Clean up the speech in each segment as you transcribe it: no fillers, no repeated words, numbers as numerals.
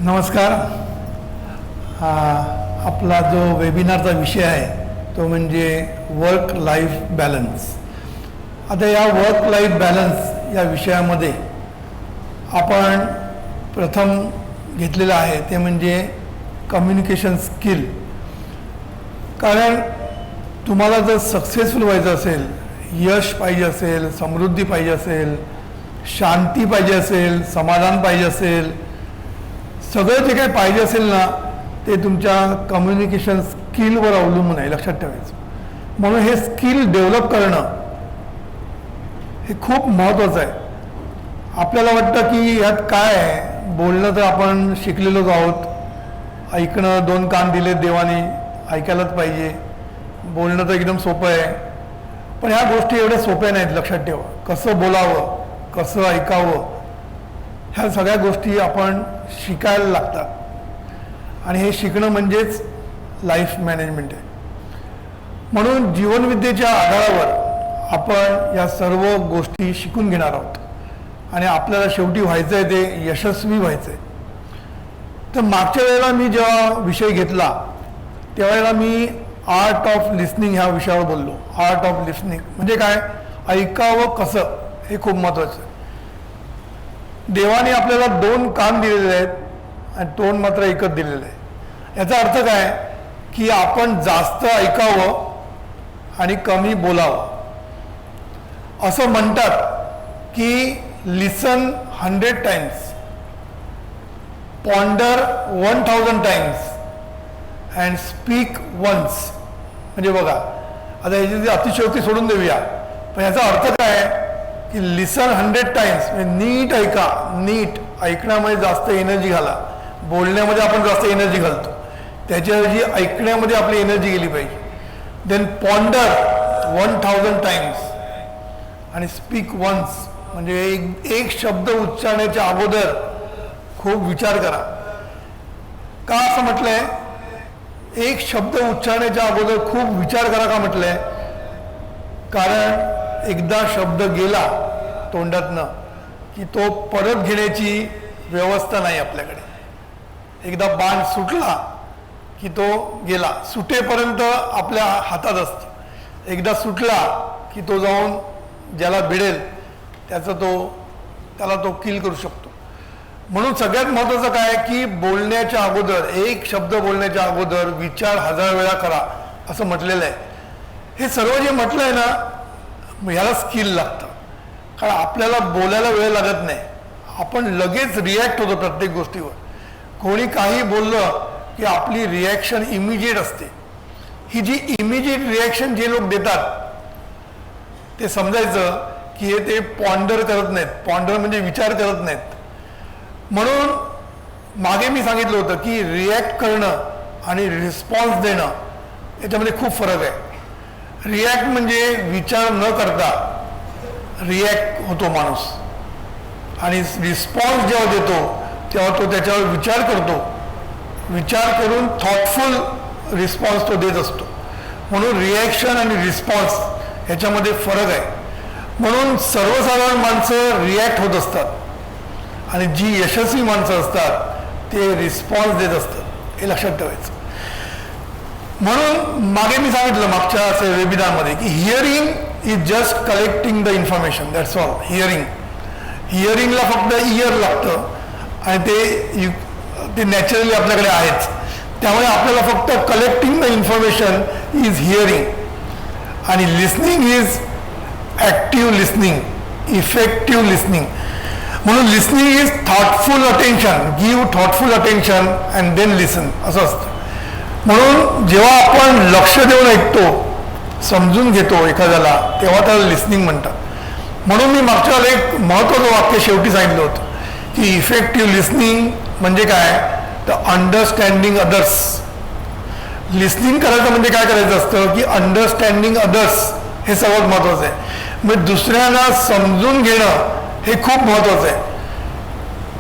नमस्कार. आपला जो वेबिनारचा विषय आहे तो म्हणजे वर्क लाईफ बॅलन्स. आता या वर्क लाईफ बॅलन्स या विषयामध्ये आपण प्रथम घेतलेलं आहे ते म्हणजे कम्युनिकेशन स्किल. कारण तुम्हाला जर सक्सेसफुल व्हायचं असेल, यश पाहिजे असेल, समृद्धी पाहिजे असेल, शांती पाहिजे असेल, समाधान पाहिजे असेल, सगळं जे काही पाहिजे असेल ना ते तुमच्या कम्युनिकेशन स्किलवर अवलंबून आहे, लक्षात ठेवायचं. म्हणून हे स्किल डेव्हलप करणं हे खूप महत्त्वाचं आहे. आपल्याला वाटतं की यात काय आहे, बोलणं तर आपण शिकलेलोच आहोत, ऐकणं दोन कान दिले देवाने, ऐकायलाच पाहिजे, बोलणं तर एकदम सोपं आहे. पण ह्या गोष्टी एवढ्या सोप्या नाहीत, लक्षात ठेवा. कसं बोलावं, कसं ऐकावं, ह्या सगळ्या गोष्टी आपण शिकायला लागतात आणि हे शिकणं म्हणजेच लाईफ मॅनेजमेंट आहे. म्हणून जीवनविद्येच्या आधारावर आपण या सर्व गोष्टी शिकून घेणार आहोत आणि आपल्याला शेवटी व्हायचं आहे ते यशस्वी व्हायचं आहे. तर मागच्या वेळेला मी जेव्हा विषय घेतला त्यावेळेला मी आर्ट ऑफ लिसनिंग ह्या विषयावर बोललो. आर्ट ऑफ लिसनिंग म्हणजे काय, ऐकावं कसं, हे खूप महत्त्वाचं आहे. देवाने आपल्याला दोन कान दिलेले आहेत आणि तोंड मात्र एकच दिलेलं आहे. याचा अर्थ काय की आपण जास्त ऐकावं आणि कमी बोलावं. असं म्हणतात की listen 100 times, ponder 1000 times and speak once. म्हणजे बघा, आता याची अतिशयोक्ती सोडून देऊया, पण याचा अर्थ काय की लिसन 100 टाइम्स म्हणजे नीट ऐका. नीट ऐकण्यामध्ये जास्त एनर्जी घाला. बोलण्यामध्ये आपण जास्त एनर्जी घालतो, त्याच्याऐवजी ऐकण्यामध्ये आपली एनर्जी गेली पाहिजे. देन पॉन्डर 1000 टाइम्स आणि स्पीक वन्स म्हणजे एक शब्द उच्चारण्याच्या अगोदर खूप विचार करा. का असं म्हटलंय, एक शब्द उच्चारण्याच्या अगोदर खूप विचार करा का म्हटलंय, कारण एकदा शब्द गेला तोंडातनं की तो परत घेण्याची व्यवस्था नाही आपल्याकडे. एकदा बाण सुटला की तो गेला, सुटेपर्यंत आपल्या हातात असतो. एकदा सुटला की तो जाऊन ज्याला भिडेल त्याला तो किल करू शकतो. म्हणून सगळ्यात महत्त्वाचं काय की बोलण्याच्या अगोदर, एक शब्द बोलण्याच्या अगोदर विचार 1000 वेळा करा असं म्हटलेलं आहे. हे सर्व जे म्हटलं आहे ना, ह्याला स्किल लागतं. कारण आपल्याला बोलायला वेळ लागत नाही, आपण लगेच रिॲक्ट होतो प्रत्येक गोष्टीवर. कोणी काही बोललं की आपली रिॲक्शन इमिजिएट असते. ही जी इमिजिएट रिॲक्शन जे लोक देतात ते समजायचं की हे ते पॉन्डर करत नाहीत. पॉन्डर म्हणजे विचार करत नाहीत. म्हणून मागे मी सांगितलं होतं की रिॲक्ट करणं आणि रिस्पॉन्स देणं याच्यामध्ये खूप फरक आहे. रिॲक्ट म्हणजे विचार न करता रिॲक्ट होतो माणूस, आणि रिस्पॉन्स जेव्हा देतो तेव्हा तो त्याच्यावर विचार करतो. विचार करून थॉटफुल रिस्पॉन्स तो देत असतो. म्हणून रिॲक्शन आणि रिस्पॉन्स ह्याच्यामध्ये फरक आहे. म्हणून सर्वसाधारण माणसं रिॲक्ट होत असतात आणि जी यशस्वी माणसं असतात ते रिस्पॉन्स देत असतात, हे लक्षात ठेवायचं. म्हणून मागे मी सांगितलं मागच्या वेबिनारमध्ये की hearing is just collecting the information, that's all. हिअरिंगला फक्त इयर लागतं आणि ते नॅचरली आपल्याकडे आहेच. त्यामुळे आपल्याला फक्त collecting the information is hearing, आणि listening is active listening, effective listening. म्हणून listening is thoughtful attention, give thoughtful attention and then listen, असं असतं. म्हणून जेव्हा आपण लक्ष देऊन ऐकतो, समजून घेतो एखाद्याला, तेव्हा त्याला लिसनिंग म्हणतात. म्हणून मी मागच्या वेळेला एक महत्त्वाचं वाक्य शेवटी सांगितलं होतं की इफेक्टिव्ह लिसनिंग म्हणजे काय, तर अंडरस्टँडिंग अदर्स. लिसनिंग करायचं म्हणजे काय करायचं असतं की अंडरस्टँडिंग अदर्स हे सर्वात महत्त्वाचं आहे. म्हणजे दुसऱ्यांना समजून घेणं हे खूप महत्त्वाचं आहे.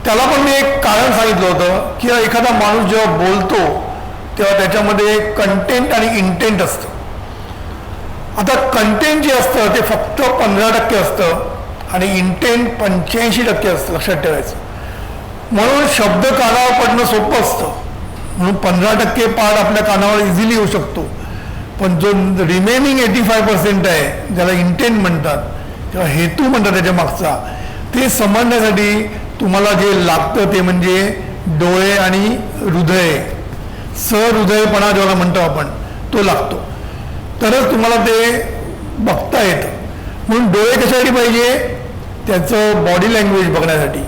त्याला पण मी एक कारण सांगितलं होतं की एखादा माणूस जेव्हा बोलतो तेव्हा त्याच्यामध्ये कंटेंट आणि इंटेंट असतं. आता कंटेंट जे असतं ते फक्त 15% असतं आणि इंटेंट 85% असतं, लक्षात ठेवायचं. म्हणून शब्द कानावर पडणं सोपं असतं, म्हणून 15% पार्ट आपल्या कानावर इझिली येऊ शकतो. पण जो रिमेनिंग 85% आहे, ज्याला इंटेंट म्हणतात किंवा हेतू म्हणतात त्याच्या मागचा, ते समजण्यासाठी तुम्हाला जे लागतं ते म्हणजे डोळे आणि हृदय, सहृदयपणा ज्याला म्हणतो आपण, तो लागतो. तरच तुम्हाला ते बघता येतं. म्हणून डोळे कशासाठी पाहिजे? त्याचं बॉडी लँग्वेज बघण्यासाठी,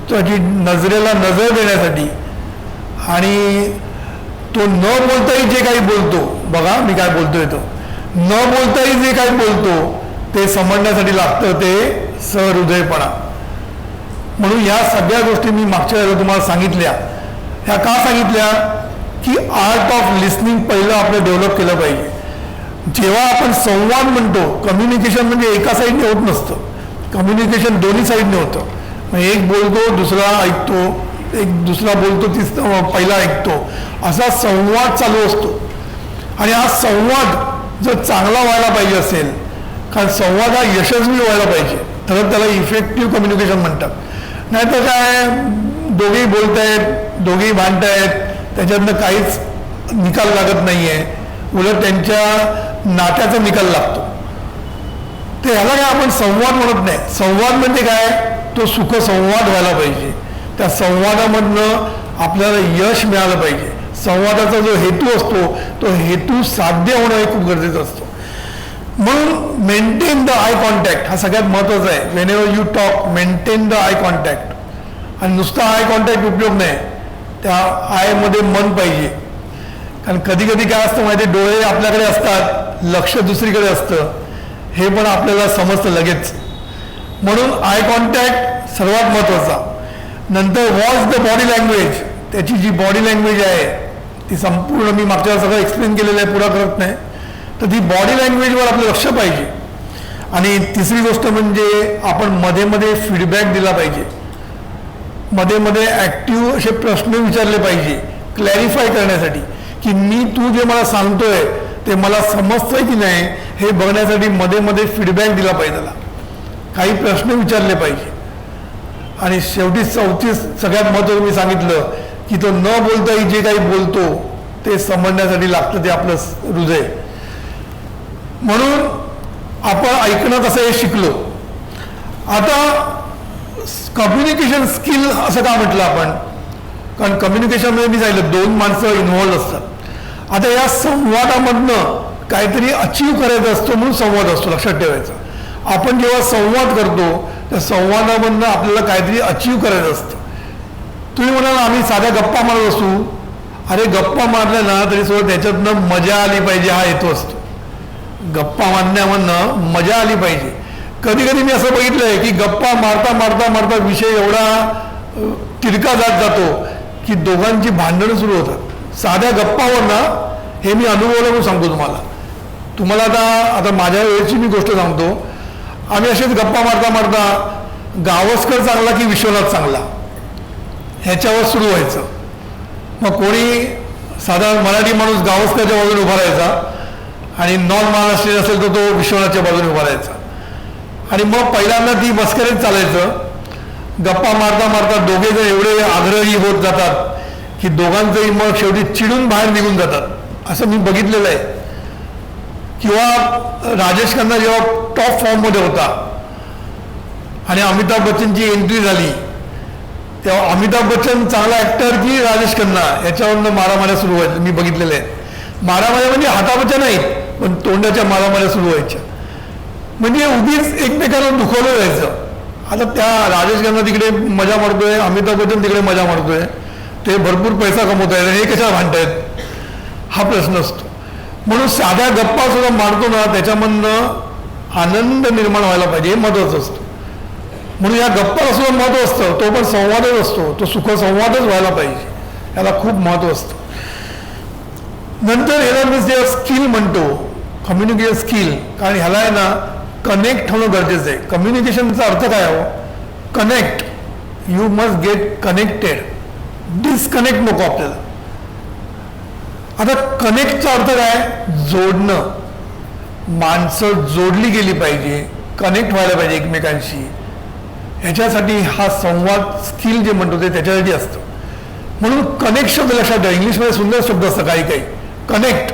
त्याची नजरेला नजर देण्यासाठी, आणि तो न बोलताही जे काही बोलतो, बघा मी काय बोलतोय, तो न बोलताही जे काही बोलतो ते समजण्यासाठी लागतं ते सहृदयपणा. म्हणून या सगळ्या गोष्टी मी मागच्या वेळेला तुम्हाला सांगितल्या. ह्या का सांगितल्या? की आर्ट ऑफ लिस्निंग पहिलं आपलं डेव्हलप केलं पाहिजे. जेव्हा आपण संवाद म्हणतो, कम्युनिकेशन म्हणजे एका साईडने होत नसतं, कम्युनिकेशन दोन्ही साईडने होतं. एक बोलतो, दुसरा ऐकतो, एक दुसरा बोलतो, पहिला ऐकतो, असा संवाद चालू असतो. आणि हा संवाद जर चांगला व्हायला पाहिजे असेल, कारण संवाद हा यशस्वी व्हायला पाहिजे, तर त्याला इफेक्टिव्ह कम्युनिकेशन म्हणतात. नाहीतर काय, दोघेही बोलत आहेत, दोघेही भांडत आहेत, त्याच्यातनं काहीच निकाल लागत नाही आहे, उलट त्यांच्या नात्याचा निकाल लागतो. ते ह्याला काय आपण संवाद म्हणत नाही. संवाद म्हणजे काय? तो सुखसंवाद व्हायला पाहिजे. त्या संवादामधनं आपल्याला यश मिळालं पाहिजे. संवादाचा जो हेतू असतो तो हेतू साध्य होणं हे खूप गरजेचं असतं. म्हणून मेंटेन द आय कॉन्टॅक्ट हा सगळ्यात महत्त्वाचा आहे. Wien ever you talk, maintain the eye contact. आणि नुसता आय कॉन्टॅक्ट उपयोग नाही, त्या आयमध्ये मन पाहिजे. कारण कधी कधी काय असतं माहिती, डोळे आपल्याकडे असतात, लक्ष दुसरीकडे असतं, हे पण आपल्याला समजतं लगेच. म्हणून आय कॉन्टॅक्ट सर्वात महत्त्वाचा. नंतर वॉच द बॉडी लँग्वेज. त्याची जी बॉडी लँग्वेज आहे ती संपूर्ण मी मागच्या सगळं एक्सप्लेन केलेलं आहे, पुरा करत नाही. तर ती बॉडी लँग्वेजवर आपलं लक्ष पाहिजे. आणि तिसरी गोष्ट म्हणजे आपण मध्ये मध्ये फीडबॅक दिला पाहिजे. मध्ये मध्ये ॲक्टिव्ह असे प्रश्न विचारले पाहिजे, क्लॅरिफाय करण्यासाठी, की मी तू जे मला सांगतोय ते मला समजतंय की नाही हे बघण्यासाठी मध्ये मध्ये फीडबॅक दिला पाहिजे. त्याला काही प्रश्न विचारले पाहिजे. आणि शेवटी चौथी सगळ्यात महत्त्वाचं मी सांगितलं की तो न बोलताही जे काही बोलतो ते समजण्यासाठी लागतं ते आपलं हृदय. म्हणून आपण ऐकणं कसं हे शिकलो. आता कम्युनिकेशन स्किल असं का म्हटलं आपण? कारण कम्युनिकेशनमध्ये मी सांगितलं 2 माणसं इन्व्हॉल्व असतात. आता या संवादामधनं काहीतरी अचीव करायचं असतो म्हणून संवाद असतो, लक्षात ठेवायचं. आपण जेव्हा संवाद करतो त्या संवादामधनं आपल्याला काहीतरी अचीव करायचं असतं. तुम्ही म्हणाल आम्ही साध्या गप्पा मारत असू. अरे गप्पा मारल्या ना तरी सोबत त्याच्यातनं मजा आली पाहिजे हा हेतू असतो. गप्पा मारण्यामधनं मजा आली पाहिजे. कधी कधी मी असं बघितलंय की गप्पा मारता मारता मारता विषय एवढा तिरका जात जातो की दोघांची भांडणं सुरू होतात साध्या गप्पावर ना. हे मी अनुभवलं म्हणून सांगतो तुम्हाला. आता माझ्या वेळेची मी गोष्ट सांगतो. आम्ही असेच गप्पा मारता मारता गावस्कर चांगला की विश्वनाथ चांगला ह्याच्यावर सुरू व्हायचं. मग कोणी साधा मराठी माणूस गावस्करच्या बाजूने उभा राहायचा आणि नॉन महाराष्ट्रीयन असेल तर तो विश्वनाथच्या बाजूने उभा राहायचा. आणि मग पहिल्यांदा ती मस्करीत चालायचं. गप्पा मारता मारता दोघे जण एवढे आग्रही होत जातात की दोघांचंही मग शेवटी चिडून बाहेर निघून जातात. असं मी बघितलेलं आहे. किंवा राजेश खन्ना जेव्हा टॉप फॉर्ममध्ये होता आणि अमिताभ बच्चनची एंट्री झाली तेव्हा अमिताभ बच्चन चांगला ॲक्टर की राजेश खन्ना याच्यावरनं मारामाऱ्या सुरू व्हायच्या मी बघितलेल्या आहेत. मारामाऱ्या म्हणजे हाताबच्च्या नाहीत पण तोंडाच्या मारामाऱ्या सुरू व्हायच्या. म्हणजे उगीच एकमेकांना दुखवलं जायचं. आता त्या राजेश खन्ना तिकडे मजा मारतोय, अमिताभ बच्चन तिकडे मजा मारतोय, ते भरपूर पैसा कमवत आहेत, हे कशाला भांडतायत हा प्रश्न असतो. म्हणून साध्या गप्पा सुद्धा मारतो ना त्याच्यामधनं आनंद निर्माण व्हायला पाहिजे हे महत्त्वाचं असतं. म्हणून या गप्पाला सुद्धा महत्त्व असतं. तो पण संवादच असतो, तो सुखसंवादच व्हायला पाहिजे, याला खूप महत्त्व असतं. नंतर ह्याला मी जे स्किल म्हणतो कम्युनिकेशन स्किल, कारण ह्याला आहे ना कनेक्ट होणं गरजेचं आहे. कम्युनिकेशनचा अर्थ काय हो? Connect. You must get connected. Disconnect नको आपल्याला. आता कनेक्टचा अर्थ काय? जोडणं. माणसं जोडली गेली पाहिजे, कनेक्ट व्हायला पाहिजे एकमेकांशी. ह्याच्यासाठी हा संवाद स्किल जे म्हणतो ते त्याच्यासाठी असतं. म्हणून कनेक्ट शब्द लक्षात ठेवा. इंग्लिशमध्ये सुंदर शब्द असतं काही काही, कनेक्ट,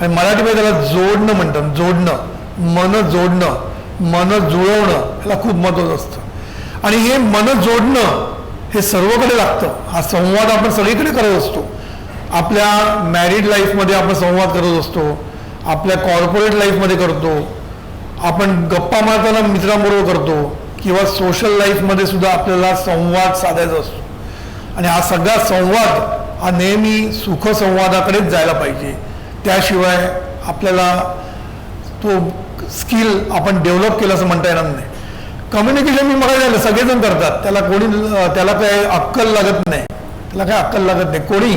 आणि मराठीमध्ये त्याला जोडणं म्हणतात. जोडणं, मन जोडणं, मन जुळवणं, याला खूप महत्त्वाचं असतं. आणि हे मन जोडणं हे सर्वकडे लागतं. हा संवाद आपण सगळीकडे करत असतो. आपल्या मॅरिड लाईफमध्ये आपण संवाद करत असतो, आपल्या कॉर्पोरेट लाईफमध्ये करतो, आपण गप्पा मारताना मित्रांबरोबर करतो, किंवा सोशल लाईफमध्ये सुद्धा आपल्याला संवाद साधायचा असतो. आणि हा सगळा संवाद हा नेहमी सुखसंवादाकडेच जायला पाहिजे. त्याशिवाय आपल्याला तो स्किल आपण डेव्हलप केलं असं म्हणता येणार नाही. कम्युनिकेशन मी मला झालं सगळेजण करतात, त्याला काय अक्कल लागत नाही, त्याला काय अक्कल लागत नाही. कोणी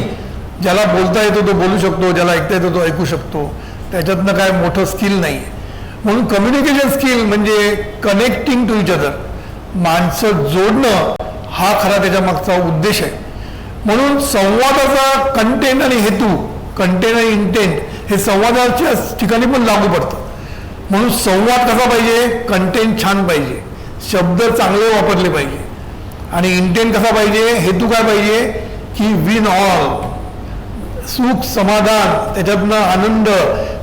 ज्याला बोलता येतो तो बोलू शकतो, ज्याला ऐकता येतो तो ऐकू शकतो, त्याच्यातनं काय मोठं स्किल नाही आहे. म्हणून कम्युनिकेशन स्किल म्हणजे कनेक्टिंग टू इच अदर, माणसं जोडणं हा खरा त्याच्या मागचा उद्देश आहे. म्हणून संवादाचा कंटेंट आणि हेतू, कंटेंट आणि इंटेंट हे संवादाच्या ठिकाणी पण लागू पडतं. म्हणून संवाद कसा पाहिजे, कंटेंट छान पाहिजे, शब्द चांगले वापरले पाहिजे, आणि इंटेंट कसा पाहिजे, हेतू काय पाहिजे की विन ऑल, सुख समाधान, त्याच्यातनं आनंद,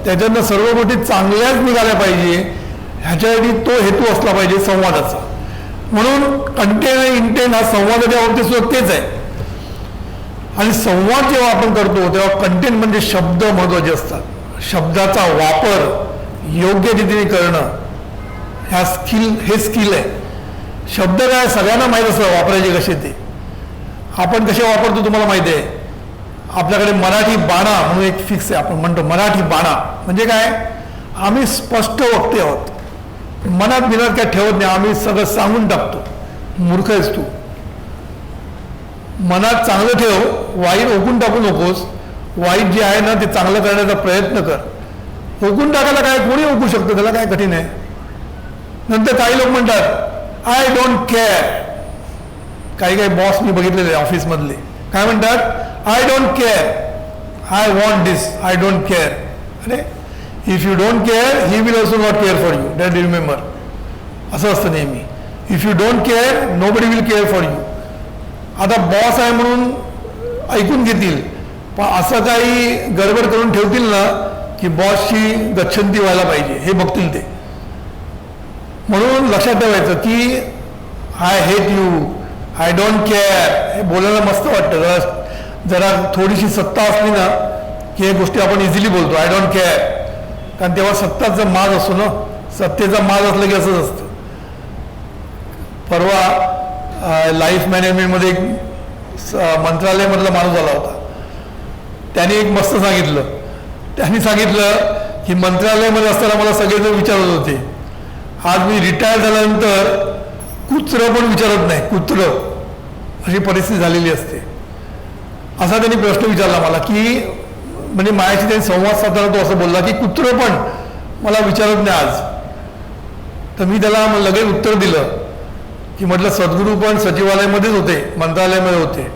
त्याच्यातनं सर्व गोष्टी चांगल्याच निघाल्या पाहिजे, ह्याच्यासाठी तो हेतू असला पाहिजे संवादाचा. म्हणून कंटेंट आणि इंटेंट हा संवादाच्या बाबतीत सुद्धा तेच आहे. आणि संवाद जेव्हा आपण करतो तेव्हा कंटेंट म्हणजे शब्द महत्त्वाचे असतात. शब्दाचा वापर योग्य रीतीने करणं हे स्किल आहे. शब्द काय सगळ्यांना माहीत असतं वापरायचे कसे ते, आपण कसे वापरतो तुम्हाला माहिती आहे. आपल्याकडे मराठी बाणा म्हणून एक फिक्स आहे, आपण म्हणतो मराठी बाणा म्हणजे काय, आम्ही स्पष्ट वक्ते आहोत, मनात बिनात काय ठेवत नाही, आम्ही सगळं सांगून टाकतो. मूर्ख आहेस तू, मनात चांगलं ठेव, वाईट ओकून टाकू नकोस. वाईट जे आहे ना ते चांगलं करण्याचा प्रयत्न कर. ओकून टाकायला काय कोणी ओकू शकतो, त्याला काय कठीण आहे. नंतर काही लोक म्हणतात आय डोंट केअर. काही बॉस मी बघितलेले ऑफिसमधले काय म्हणतात, I don't care, I want this, I don't care. अरे if you don't care he will also not care for you, that remember. असं असतं नेहमी. If you don't care nobody will care for you. आता boss आहे म्हणून ऐकून घेतील, पण असं काही गडबड करून ठेवतील ना की बॉसची गच्छंती व्हायला पाहिजे, हे बघतील ते. म्हणून लक्षात ठेवायचं की I hate you, I don't care, हे बोलायला मस्त वाटतं. जरा थोडीशी सत्ता असली ना की हे गोष्टी आपण इझिली बोलतो, आय डोंट केअर. कारण तेव्हा सत्ताचा माज असतो ना, सत्तेचा माज असला की असंच असतं. परवा लाईफ मॅनेजमेंटमध्ये एक मंत्रालयामधला माणूस आला होता. त्याने एक मस्त सांगितलं, त्यांनी सांगितलं की मंत्रालयामध्ये असताना मला सगळेजण विचारत होते, आज मी रिटायर झाल्यानंतर कुत्रं पण विचारत नाही, कुत्रं, अशी परिस्थिती झालेली असते. असा त्यांनी प्रश्न विचारला मला की म्हणजे माझ्याशी त्यांनी संवाद साधताना तो असं बोलला की कुत्रं पण मला विचारत नाही आज. तर मी त्याला लगेच उत्तर दिलं की म्हटलं सद्गुरू पण सचिवालयामध्येच होते, मंत्रालयामध्ये होते,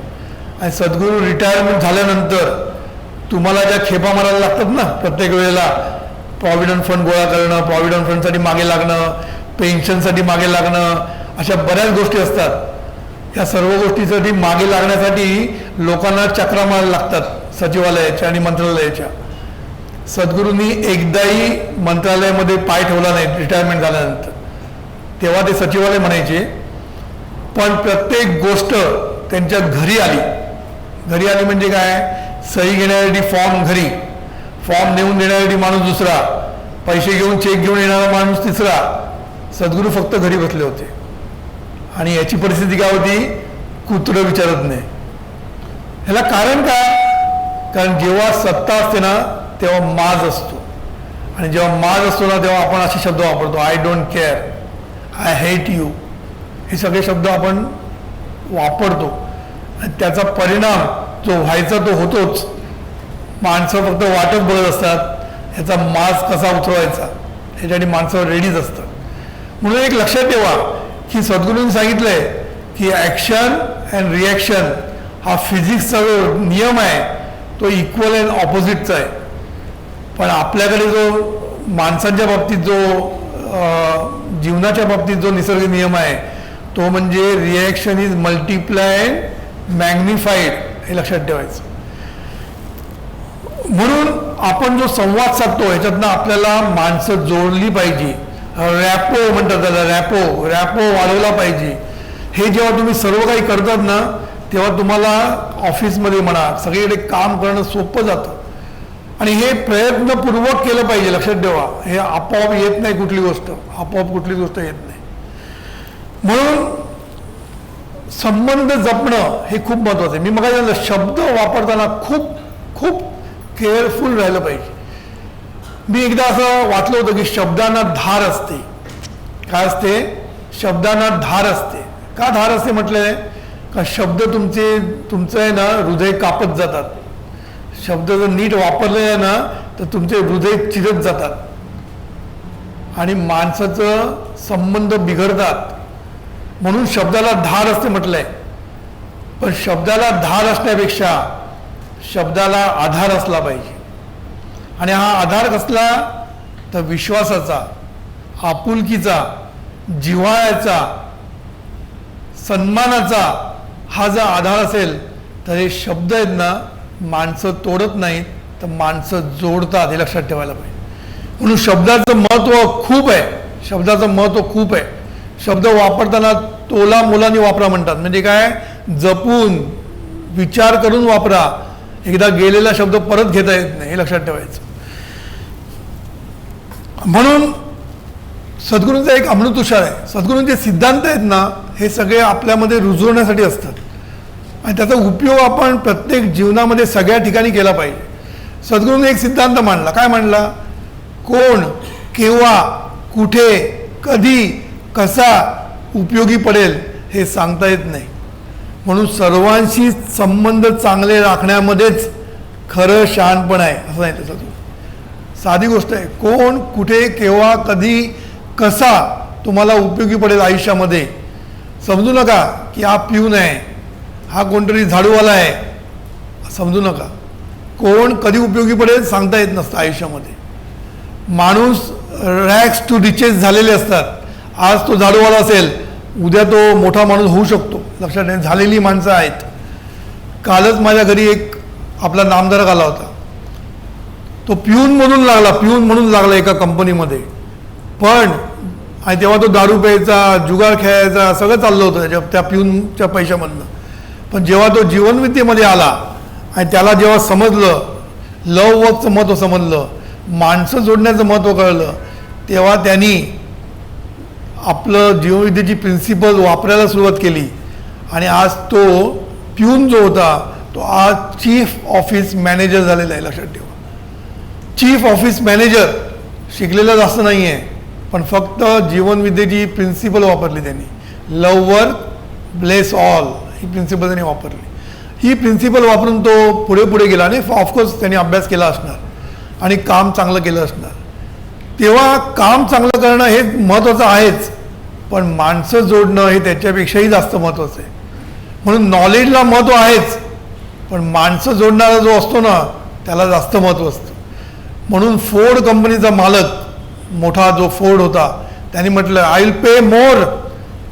आणि सद्गुरू रिटायरमेंट झाल्यानंतर तुम्हाला ज्या खेपा मारायला लागतात ना प्रत्येक वेळेला, प्रॉव्हिडंट फंड गोळा करणं, प्रॉव्हिडंट फंडसाठी मागे लागणं, पेन्शनसाठी मागे लागणं, अशा बऱ्याच गोष्टी असतात. या सर्व गोष्टीसाठी मागे लागण्यासाठी लोकांना चक्रा मारायला लागतात सचिवालयाच्या आणि मंत्रालयाच्या. सद्गुरूंनी एकदाही मंत्रालयामध्ये पाय ठेवला नाही रिटायरमेंट झाल्यानंतर. तेव्हा ते सचिवालय म्हणायचे, पण प्रत्येक गोष्ट त्यांच्या घरी आली. घरी आली म्हणजे काय, सही घेण्यासाठी फॉर्म घरी, फॉर्म नेऊन देण्यासाठी माणूस दुसरा, पैसे घेऊन चेक घेऊन येणारा माणूस तिसरा. सद्गुरू फक्त घरी बसले होते. आणि याची परिस्थिती काय होती, कुत्रं विचारत नाही. ह्याला कारण काय, कारण जेव्हा सत्ता असते ना तेव्हा माज असतो, आणि जेव्हा माज असतो ना तेव्हा आपण असे शब्द वापरतो, I don't care, I hate you, हे सगळे शब्द आपण वापरतो. आणि त्याचा परिणाम जो व्हायचा तो होतोच. माणसं फक्त वाटत बघत असतात ह्याचा माज कसा उतरवायचा, ह्याच्यासाठी माणसावर रेडीच असतं. म्हणून एक लक्षात ठेवा की सद्गुरूंनी सांगितलंय की ॲक्शन अँड रिॲक्शन हा फिजिक्सचा जो नियम आहे तो इक्वल अँड ऑपोजिटचा आहे. पण आपल्याकडे जो माणसांच्या बाबतीत जो जीवनाच्या बाबतीत जो निसर्ग नियम आहे तो म्हणजे रिॲक्शन इज मल्टिप्लाइड मॅग्निफाईड, हे लक्षात ठेवायचं. म्हणून आपण जो संवाद साधतो ह्याच्यातनं आपल्याला माणसं जोडली पाहिजे. रॅपो म्हणतात त्याला, रॅपो वाढवला पाहिजे. हे जेव्हा तुम्ही सर्व काही करतात ना तेव्हा तुम्हाला ऑफिसमध्ये म्हणा सगळीकडे काम करणं सोपं जातं. आणि हे प्रयत्नपूर्वक केलं पाहिजे. लक्षात ठेवा, हे आपोआप येत नाही कुठली गोष्ट, आपोआप कुठली गोष्ट येत नाही. म्हणून संबंध जपणं हे खूप महत्त्वाचं आहे. मी मग शब्द वापरताना खूप खूप केअरफुल राहिलं पाहिजे. मी एकदा असं वाचलं होतं की शब्दांना धार असते. काय असते? शब्दांना धार असते. का धार असते म्हटलंय? का शब्द तुमचं आहे ना हृदय कापत जातात. शब्द जर नीट वापरले आहे ना तर तुमचे हृदय चिरत जातात आणि माणसाचं संबंध बिघडतात. म्हणून शब्दाला धार असते म्हटलंय. पण शब्दाला धार असण्यापेक्षा शब्दाला आधार असला पाहिजे. आणि हा आधार कसला? तर विश्वासाचा, आपुलकीचा, जिव्हाळ्याचा, सन्मानाचा. हा जर आधार असेल तर हे शब्द आहेत ना माणसं तोडत नाहीत तर माणसं जोडतात, हे लक्षात ठेवायला पाहिजे. म्हणून शब्दाचं महत्त्व खूप आहे. शब्दाचं महत्त्व खूप आहे. शब्द वापरताना तोला मोलाने वापरा म्हणतात. म्हणजे काय? जपून विचार करून वापरा. एकदा गेलेला शब्द परत घेता येत नाही, हे लक्षात ठेवायचं. म्हणून सद्गुरूंचा एक अमृतुषार आहे. सद्गुरूंचे सिद्धांत आहेत ना हे सगळे आपल्यामध्ये रुजवण्यासाठी असतात आणि त्याचा उपयोग आपण प्रत्येक जीवनामध्ये सगळ्या ठिकाणी केला पाहिजे. सद्गुरूंनी एक सिद्धांत मांडला. काय मांडला? कोण, केव्हा, कुठे, कधी, कसा उपयोगी पडेल हे सांगता येत नाही. म्हणून सर्वांशी संबंध चांगले राखण्यामध्येच खरं शहाणपण आहे, असं नाही त्याचं. साधी गोष्ट आहे. कोण, कुठे, केव्हा, कधी, कसा तुम्हाला उपयोगी पडेल आयुष्यामध्ये. समजू नका की हा पिऊन आहे, हा कोणतरी झाडूवाला आहे, समजू नका. कोण कधी उपयोगी पडेल सांगता येत नसतं आयुष्यामध्ये. माणूस रॅक्स टू रिचेस झालेले असतात. आज तो झाडूवाला असेल, उद्या तो मोठा माणूस होऊ शकतो. लक्षात ठेवा, झालेली माणसं आहेत. कालच माझ्या घरी एक आपला नामधारक आला होता. तो पिऊन म्हणून लागला एका कंपनीमध्ये. पण आणि तेव्हा तो दारू प्यायचा, जुगार खेळायचा, सगळं चाललं होतं त्या पिऊनच्या पैशामधनं. पण जेव्हा तो जीवनविद्येमध्ये आला आणि त्याला जेव्हा समजलं, लव वर्कचं महत्त्व समजलं, माणसं जोडण्याचं महत्त्व कळलं, तेव्हा त्यांनी आपलं जीवनविद्येची प्रिन्सिपल वापरायला सुरुवात केली. आणि आज तो पिऊन जो होता तो आज चीफ ऑफिस मॅनेजर झालेला आहे. लक्षात ठेवा, चीफ ऑफिस मॅनेजर. शिकलेला जास्त नाही आहे पण फक्त जीवनविद्येची प्रिन्सिपल वापरली त्यांनी. लव वर्क ब्लेस ऑल ही प्रिन्सिपल त्यांनी वापरली. ही प्रिन्सिपल वापरून तो पुढे गेला आणि ऑफकोर्स त्यांनी अभ्यास केला असणार आणि काम चांगलं केलं असणार. तेव्हा काम चांगलं करणं हे महत्त्वाचं आहेच, पण माणसं जोडणं हे त्याच्यापेक्षाही जास्त महत्त्वाचं आहे. म्हणून नॉलेजला महत्त्व आहेच, पण माणसं जोडणारा जो असतो ना त्याला जास्त महत्त्व असतं. म्हणून फोर्ड कंपनीचा मालक मोठा जो फोर्ड होता त्यांनी म्हटलं, I will pay more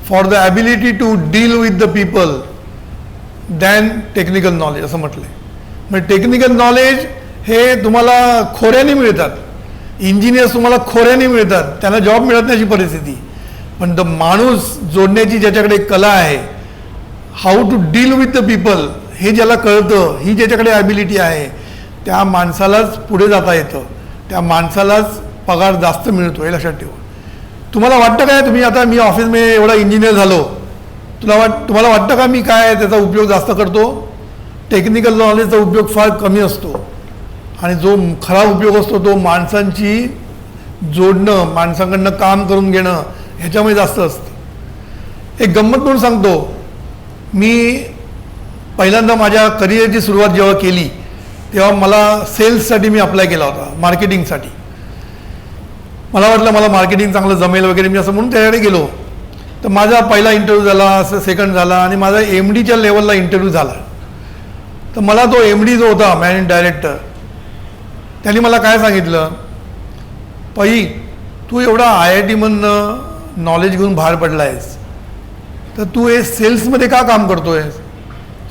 for the ability to deal with the people than technical knowledge, असं म्हटलं. म्हणजे टेक्निकल नॉलेज हे तुम्हाला खोऱ्याने मिळतात. इंजिनियर्स तुम्हाला खोऱ्याने मिळतात, त्यांना जॉब मिळत नाही अशी परिस्थिती. पण द माणूस जोडण्याची ज्याच्याकडे कला आहे, how to deal with the people, हे ज्याला कळतं, ही ज्याच्याकडे ॲबिलिटी आहे, त्या माणसालाच पुढे जाता येतं, त्या माणसालाच पगार जास्त मिळतो, हे लक्षात ठेवा. तुम्हाला वाटतं काय, तुम्ही आता मी ऑफिसमध्ये एवढा इंजिनियर झालो, तुम्हाला वाटतं का मी काय त्याचा उपयोग जास्त करतो? टेक्निकल नॉलेजचा उपयोग फार कमी असतो आणि जो खरा उपयोग असतो तो माणसांची जोडणं, माणसांकडनं काम करून घेणं ह्याच्यामध्ये जास्त असतं. एक गंमत म्हणून सांगतो, मी पहिल्यांदा माझ्या करिअरची सुरुवात जेव्हा केली तेव्हा मला सेल्ससाठी मी अप्लाय केला होता, मार्केटिंगसाठी. मला वाटलं मला मार्केटिंग चांगलं जमेल वगैरे, मी असं म्हणून त्याच्याकडे गेलो. तर माझा पहिला इंटरव्ह्यू झाला, असं सेकंड झाला आणि माझा MDच्या लेवलला इंटरव्ह्यू झाला. तर मला तो MD जो होता, मॅनेजिंग डायरेक्टर, त्यांनी मला काय सांगितलं, पै तू एवढा IIT मधनं नॉलेज घेऊन बाहेर पडला आहेस, तर तू हे सेल्समध्ये का काम करतोय?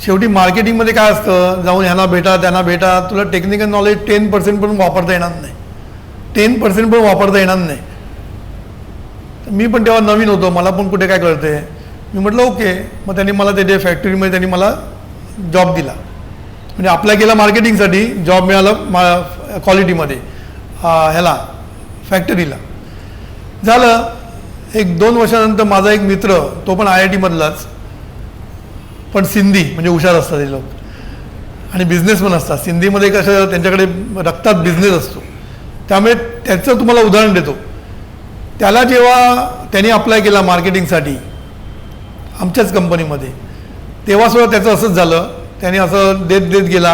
शेवटी मार्केटिंगमध्ये काय असतं, जाऊन ह्यांना भेटा त्यांना भेटा, तुला टेक्निकल नॉलेज 10% पण वापरता येणार नाही, 10% पण वापरता येणार नाही. मी पण तेव्हा नवीन होतो, मला पण कुठे काय कळते. मी म्हटलं ओके. मग त्यांनी मला त्याच्या फॅक्टरीमध्ये त्यांनी मला जॉब दिला, म्हणजे अप्लाय केला मार्केटिंगसाठी, जॉब मिळालं क्वालिटीमध्ये ह्याला फॅक्टरीला. झालं 1-2 वर्षानंतर माझा एक मित्र, तो पण IIT मधलाच, पण सिंधी, म्हणजे हुशार असतात हे लोक आणि बिझनेस पण असतात. सिंधीमध्ये कसं त्यांच्याकडे रक्तात बिझनेस असतो, त्यामुळे त्याचं तुम्हाला उदाहरण देतो. त्याला जेव्हा त्यांनी अप्लाय केला मार्केटिंगसाठी आमच्याच कंपनीमध्ये, तेव्हासुद्धा त्याचं असंच झालं. त्याने असं देत गेला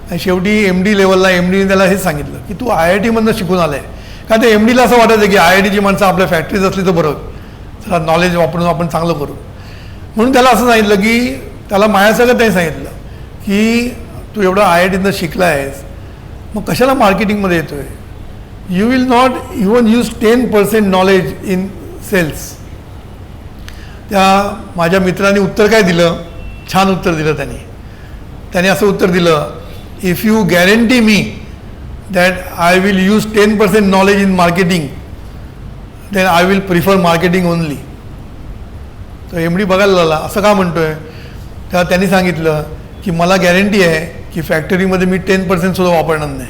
आणि शेवटी MD लेवलला MDने त्याला हेच सांगितलं की तू IIT मधनं शिकून आलाय का. ते MDला असं वाटायचं की IITची माणसं आपल्या फॅक्टरीत असली तर बरं, जरा नॉलेज वापरून आपण चांगलं करू. म्हणून त्याला असं सांगितलं की त्याला माझ्यासगळं त्यांनी सांगितलं की तू एवढं IITनं शिकला आहेस, मग कशाला मार्केटिंगमध्ये येतोय? You will not even use 10% knowledge in sales. त्या माझ्या मित्राने उत्तर काय दिलं, छान उत्तर दिलं त्याने असं उत्तर दिलं, if you guarantee me that I will use 10% knowledge in marketing then I will prefer marketing only. तर MD बघायला लागला असं का म्हणतोय. तेव्हा त्यांनी सांगितलं की मला गॅरंटी आहे की फॅक्टरीमध्ये मी 10% सुद्धा वापरणार नाही.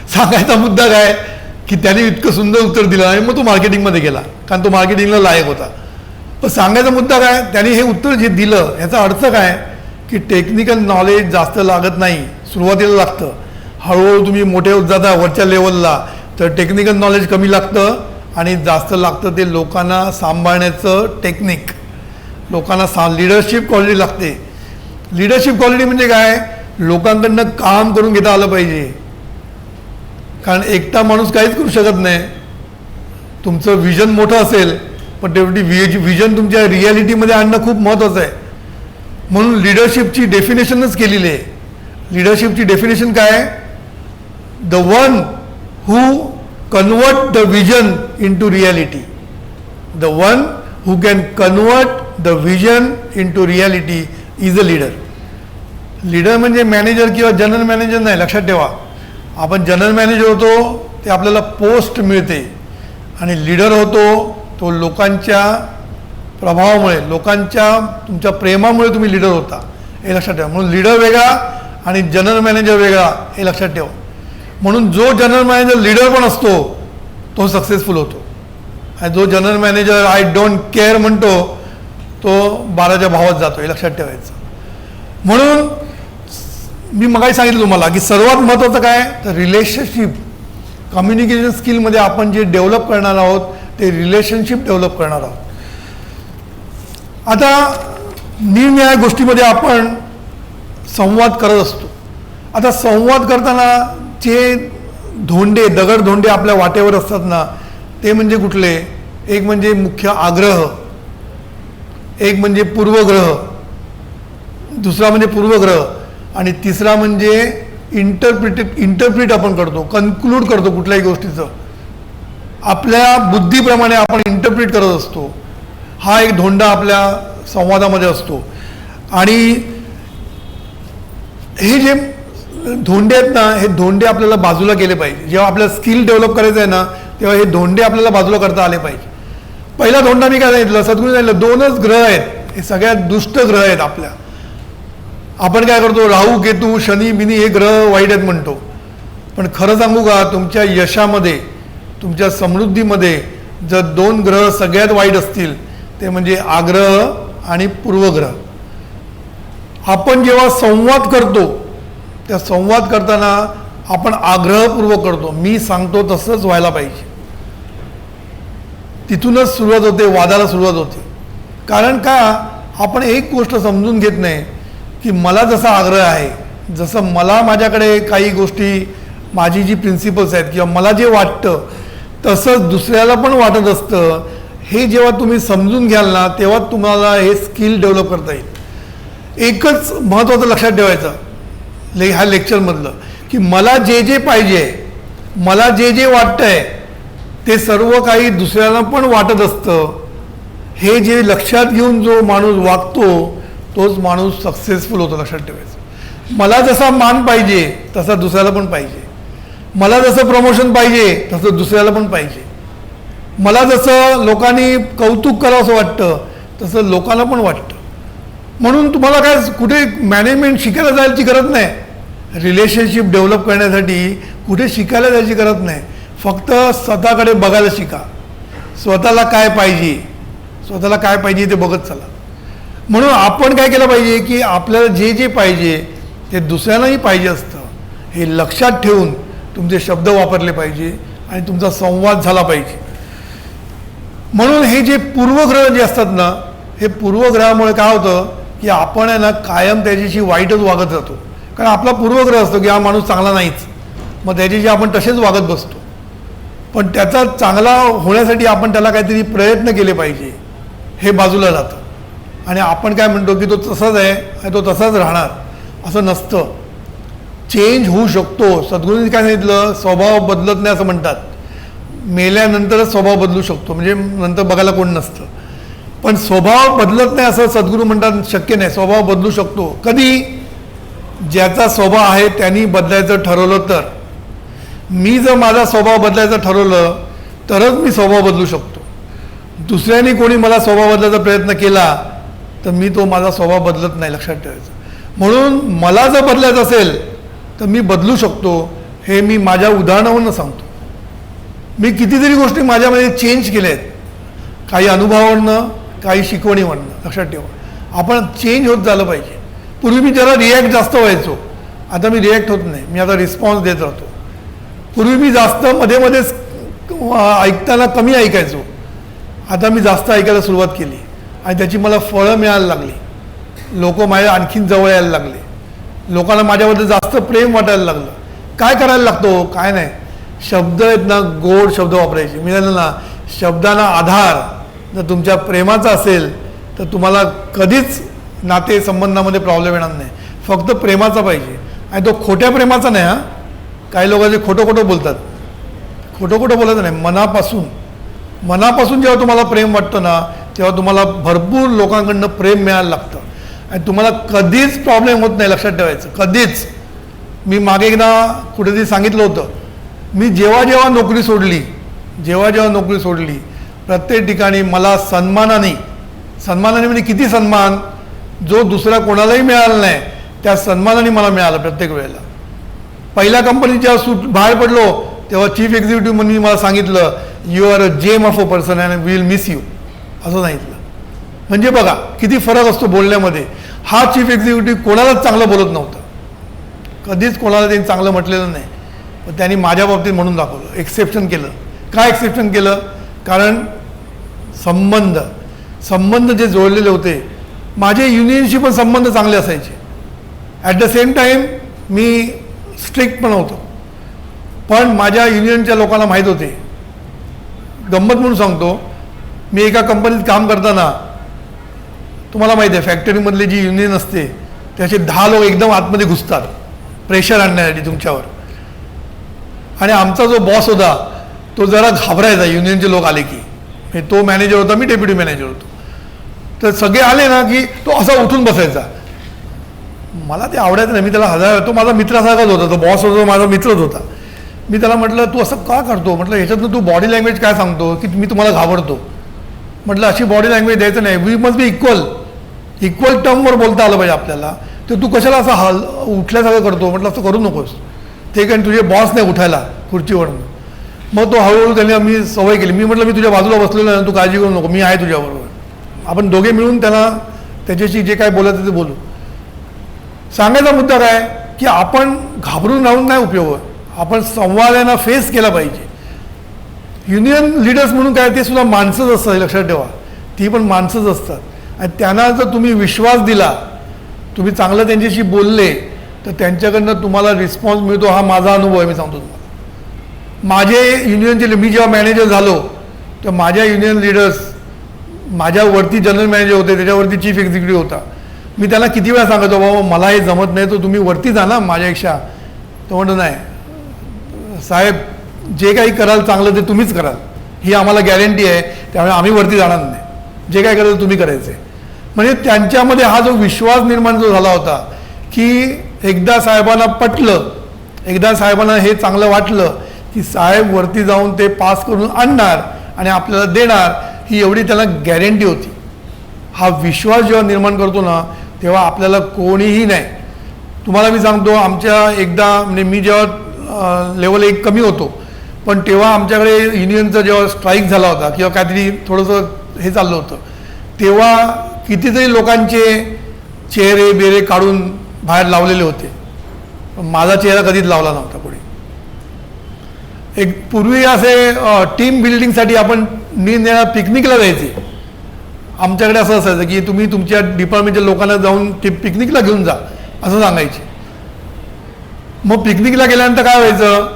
सांगायचा मुद्दा काय की त्याने इतकं सुंदर उत्तर दिलं आणि मग तो मार्केटिंगमध्ये गेला, कारण तो मार्केटिंगला लायक होता. पण सांगायचा मुद्दा काय, त्याने हे उत्तर जे दिलं याचा अर्थ काय की टेक्निकल नॉलेज जास्त लागत नाही, सुरुवातीला लागतं. हळूहळू तुम्ही मोठे होत जाता वरच्या लेवलला तर टेक्निकल नॉलेज कमी लागतं आणि जास्त लागतं ते लोकांना सांभाळण्याचं टेक्निक, लोकांना लिडरशिप क्वालिटी लागते. लिडरशिप क्वालिटी म्हणजे काय, लोकांकडनं काम करून घेता आलं पाहिजे, कारण एकटा माणूस काहीच करू शकत नाही. तुमचं विजन मोठं असेल पण तेवढी विजन तुमच्या रियालिटीमध्ये आणणं खूप महत्त्वाचं आहे. म्हणून लिडरशिपची डेफिनेशनच केलेली आहे. लिडरशिपची डेफिनेशन काय, the one who convert the vision into reality. The one who can convert the vision into reality is a leader. Leader म्हणजे मॅनेजर किंवा जनरल मॅनेजर नाही, लक्षात ठेवा. आपण जनरल मॅनेजर होतो ते आपल्याला पोस्ट मिळते आणि लीडर होतो तो लोकांच्या प्रभावामुळे, लोकांच्या तुमच्या प्रेमामुळे तुम्ही लीडर होता, हे लक्षात ठेवा. म्हणून लीडर वेगळा आणि जनरल मॅनेजर वेगळा, हे लक्षात ठेवा. म्हणून जो जनरल मॅनेजर लीडर पण असतो तो सक्सेसफुल होतो आणि जो general manager I don't care म्हणतो तो 12च्या भावात जातो, हे लक्षात ठेवायचं. म्हणून मी मगाही सांगितलं तुम्हाला की सर्वात महत्त्वाचं काय तर रिलेशनशिप, कम्युनिकेशन स्किलमध्ये आपण जे डेव्हलप करणार आहोत ते रिलेशनशिप डेव्हलप करणार आहोत. आता निरनिराळ्या गोष्टीमध्ये आपण संवाद करत असतो. आता संवाद करताना जे दगडधोंडे आपल्या वाटेवर असतात ना, ते म्हणजे कुठले, एक म्हणजे मुख्य आग्रह, एक म्हणजे पूर्वग्रह, दुसरा म्हणजे पूर्वग्रह आणि तिसरा म्हणजे इंटरप्रिट आपण करतो, कन्क्लूड करतो कुठल्याही गोष्टीचं. आपल्या बुद्धीप्रमाणे आपण इंटरप्रिट करत असतो. हा एक धोंडा आपल्या संवादामध्ये असतो. आणि हे जे धोंडे आहेत ना, हे धोंडे आपल्याला बाजूला केले पाहिजे. जेव्हा आपल्याला स्किल डेव्हलप करायचं आहे ना, तेव्हा हे धोंडे आपल्याला बाजूला करता आले पाहिजे. पहिला धोंडा मी काय सांगितलं, सद्गुरू सांगितलं 2च ग्रह आहेत, हे सगळ्यात दुष्ट ग्रह आहेत आपल्या. आपण काय करतो, राहू केतू शनी बिनी हे ग्रह वाईट आहेत म्हणतो. पण खरं सांगू का, तुमच्या यशामध्ये, तुमच्या समृद्धीमध्ये जर 2 ग्रह सगळ्यात वाईट असतील ते म्हणजे आग्रह आणि पूर्वग्रह. आपण जेव्हा संवाद करतो त्या संवाद करताना आपण आग्रहपूर्वक करतो, मी सांगतो तसंच व्हायला पाहिजे. तिथूनच सुरुवात होते, वादाला सुरुवात होते. कारण का, आपण एक गोष्ट समजून घेत नाही की मला जसा आग्रह आहे, जसं मला माझ्याकडे काही गोष्टी, माझी जी प्रिन्सिपल्स आहेत किंवा मला जे वाटतं तसंच दुसऱ्याला पण वाटत असतं. हे जेव्हा तुम्ही समजून घ्याल ना, तेव्हा तुम्हाला हे स्किल डेव्हलप करता येईल. एकच महत्त्वाचं लक्षात ठेवायचं ह्या लेक्चरमधलं, की मला जे जे पाहिजे, मला जे जे वाटतंय ते सर्व काही दुसऱ्याला पण वाटत असतं. हे जे लक्षात घेऊन जो माणूस वागतो तोच माणूस सक्सेसफुल होतो. लक्षात ठेवायचं. मला जसा मान पाहिजे तसा दुसऱ्याला पण पाहिजे. मला जसं प्रमोशन पाहिजे तसं दुसऱ्याला पण पाहिजे. मला जसं लोकांनी कौतुक करावं असं वाटतं तसं लोकांना पण वाटतं. म्हणून तुम्हाला काय कुठे मॅनेजमेंट शिकायला जायची गरज नाही. रिलेशनशिप डेव्हलप करण्यासाठी कुठे शिकायला जायची गरज नाही. फक्त स्वतःकडे बघायला शिका. स्वतःला काय पाहिजे, स्वतःला काय पाहिजे ते बघत चला. म्हणून आपण काय केलं पाहिजे की आपल्याला जे जे पाहिजे ते दुसऱ्यांनाही पाहिजे असतं हे लक्षात ठेवून तुमचे शब्द वापरले पाहिजे आणि तुमचा संवाद झाला पाहिजे. म्हणून हे जे पूर्वग्रह जे असतात ना, हे पूर्वग्रहामुळे काय होतं की आपण आहे ना कायम त्याच्याशी वाईटच वागत जातो. कारण आपला पूर्वग्रह असतो की हा माणूस चांगला नाहीच, मग त्याच्याशी आपण तसेच वागत बसतो. पण त्याचा चांगला होण्यासाठी आपण त्याला काहीतरी प्रयत्न केले पाहिजे हे बाजूला जातं. आणि आपण काय म्हणतो की तो तसाच आहे आणि तो तसाच राहणार, असं नसतं. चेंज होऊ शकतो. सद्गुरूंनी काय सांगितलं, स्वभाव बदलत नाही असं म्हणतात. मेल्यानंतरच स्वभाव बदलू शकतो, म्हणजे नंतर बघायला कोण नसतं. पण स्वभाव बदलत नाही असं सद्गुरू म्हणतात शक्य नाही. स्वभाव बदलू शकतो. कधी? ज्याचा स्वभाव आहे त्यांनी बदलायचं ठरवलं तर. मी जर माझा स्वभाव बदलायचं ठरवलं तरच मी स्वभाव बदलू शकतो. दुसऱ्याने कोणी मला स्वभाव बदलायचा प्रयत्न केला तर मी तो माझा स्वभाव बदलत नाही. लक्षात ठेवायचं. म्हणून मला जर बदलायचं असेल तर मी बदलू शकतो. हे मी माझ्या उदाहरणावरून सांगतो. मी कितीतरी गोष्टी माझ्यामध्ये चेंज केल्या आहेत, काही अनुभवावरनं, काही शिकवणीवरनं. लक्षात ठेवा, आपण चेंज होत झालं पाहिजे. पूर्वी मी जरा रिॲक्ट जास्त व्हायचो, आता मी रिॲक्ट होत नाही. मी आता रिस्पॉन्स देत राहतो. पूर्वी मी जास्त मध्ये मध्येच ऐकताना कमी ऐकायचो, आता मी जास्त ऐकायला सुरुवात केली आणि त्याची मला फळं मिळायला लागली. लोक माझ्या आणखीन जवळ यायला लागले. लोकांना माझ्याबद्दल जास्त प्रेम वाटायला लागलं. काय करायला लागतो? काय नाही, शब्द आहेत ना, गोड शब्द वापरायचे. मी झालं ना, शब्दांना आधार जर तुमच्या प्रेमाचा असेल तर तुम्हाला कधीच नातेसंबंधामध्ये प्रॉब्लेम येणार नाही. फक्त प्रेमाचा पाहिजे. आणि तो खोट्या प्रेमाचा नाही. हां, काही लोक जे खोटं खोटं बोलतात, खोटं खोटं बोलायचं नाही. मनापासून, मनापासून जेव्हा तुम्हाला प्रेम वाटतं ना तेव्हा तुम्हाला भरपूर लोकांकडनं प्रेम मिळायला लागतं आणि तुम्हाला कधीच प्रॉब्लेम होत नाही. लक्षात ठेवायचं, कधीच. मी मागे एकदा कुठेतरी सांगितलं होतं, मी जेव्हा जेव्हा नोकरी सोडली प्रत्येक ठिकाणी मला सन्मानाने म्हणजे किती सन्मान, जो दुसऱ्या कोणालाही मिळाला नाही त्या सन्मानाने मला मिळाला प्रत्येक वेळेला. पहिल्या कंपनीत जेव्हा बाहेर पडलो तेव्हा चीफ एक्झिक्युटिव्ह म्हणून मला सांगितलं, you are a gem of a person and we will miss you, असं सांगितलं. म्हणजे बघा किती फरक असतो बोलण्यामध्ये. हा चीफ एक्झिक्युटिव्ह कोणालाच चांगलं बोलत नव्हता, कधीच कोणाला त्यांनी चांगलं म्हटलेलं नाही. पण त्यांनी माझ्या बाबतीत म्हणून दाखवलं, एक्सेप्शन केलं. काय एक्सेप्शन केलं? कारण संबंध जे जोडलेले होते, माझे युनियनशी पण संबंध चांगले असायचे. At the same time me strict पण होतो, पण माझ्या युनियनच्या लोकांना माहीत होते. गंमत म्हणून सांगतो, मी एका कंपनीत काम करताना, तुम्हाला माहिती आहे फॅक्टरीमधली जी युनियन असते त्याचे 10 लोक एकदम आतमध्ये घुसतात प्रेशर आणण्यासाठी तुमच्यावर. आणि आमचा जो बॉस होता तो जरा घाबरायचा युनियनचे लोक आले की. तो मॅनेजर होता, मी डेप्युटी मॅनेजर होतो. तर सगळे आले ना की तो असा उठून बसायचा. मला ते आवडायचं नाही. मी त्याला हजारा, तो माझा मित्रासारखाच होता, तो बॉस होता, माझा मित्रच होता. मी त्याला म्हटलं, तू असं का करतो? म्हटलं ह्याच्यातनं तू बॉडी लँग्वेज काय सांगतो की मी तुम्हाला घाबरतो. म्हटलं अशी बॉडी लँग्वेज द्यायचं नाही. वी मस्ट बी इक्वल टर्मवर बोलता आलं पाहिजे आपल्याला. तर तू कशाला असं उठल्यासारखं करतो? म्हटलं असं करू नकोस, ते कारण तुझे बॉस नाही उठायला खुर्चीवरून. मग तो हळूहळू त्याने मी सवय केली. मी म्हटलं मी तुझ्या बाजूला बसलेलो आहे, तू काळजी करू नको, मी आहे तुझ्याबरोबर. आपण दोघे मिळून त्याला त्याच्याशी जे काय बोलायचं ते बोलू. सांगायचा मुद्दा काय की आपण घाबरून राहून नाही उपयोग. आपण संवादांना फेस केला पाहिजे. युनियन लिडर्स म्हणून काय, ते सुद्धा माणसंच असतात. लक्षात ठेवा, ती पण माणसंच असतात. आणि त्यांना जर तुम्ही विश्वास दिला, तुम्ही चांगलं त्यांच्याशी बोलले तर त्यांच्याकडनं तुम्हाला रिस्पॉन्स मिळतो. हा माझा अनुभव आहे, मी सांगतो तुम्हाला. माझे युनियनचे, मी जेव्हा मॅनेजर झालो तेव्हा माझ्या युनियन लिडर्स, माझ्यावरती जनरल मॅनेजर होते, त्याच्यावरती चीफ एक्झिक्युटिव्ह होता. मी त्यांना किती वेळा सांगतो, बाबा मला हे जमत नाही, तर तुम्ही वरती जा ना माझ्यापेक्षा. तो म्हणतो नाही साहेब, जे काही कराल चांगलं ते तुम्हीच कराल, ही आम्हाला गॅरंटी आहे, त्यामुळे आम्ही वरती जाणार नाही. जे काय करायचं तुम्ही करायचे. म्हणजे त्यांच्यामध्ये हा जो विश्वास निर्माण जो झाला होता की एकदा साहेबांना पटलं, एकदा साहेबांना हे चांगलं वाटलं की साहेब वरती जाऊन ते पास करून आणणार आणि आपल्याला देणार, ही एवढी त्याला गॅरंटी होती. हा विश्वास जेव्हा निर्माण करतो ना तेव्हा आपल्याला कोणीही नाही. तुम्हाला मी सांगतो, आमच्या एकदा म्हणजे मी जेव्हा लेवल 1 कमी होतो, पण तेव्हा आमच्याकडे युनियनचा जेव्हा स्ट्राईक झाला होता किंवा काहीतरी थोडंसं हे चाललं होतं, तेव्हा कितीतरी लोकांचे चेहरे बेरे काढून बाहेर लावलेले होते, पण माझा चेहरा कधीच लावला नव्हता कोणी. एक पूर्वी असे टीम बिल्डिंगसाठी आपण पिकनिकला जायचे. आमच्याकडे असं असायचं की तुम्ही तुमच्या डिपार्टमेंटच्या लोकांना जाऊन पिकनिकला घेऊन जा असं सांगायचे. मग पिकनिकला गेल्यानंतर काय व्हायचं,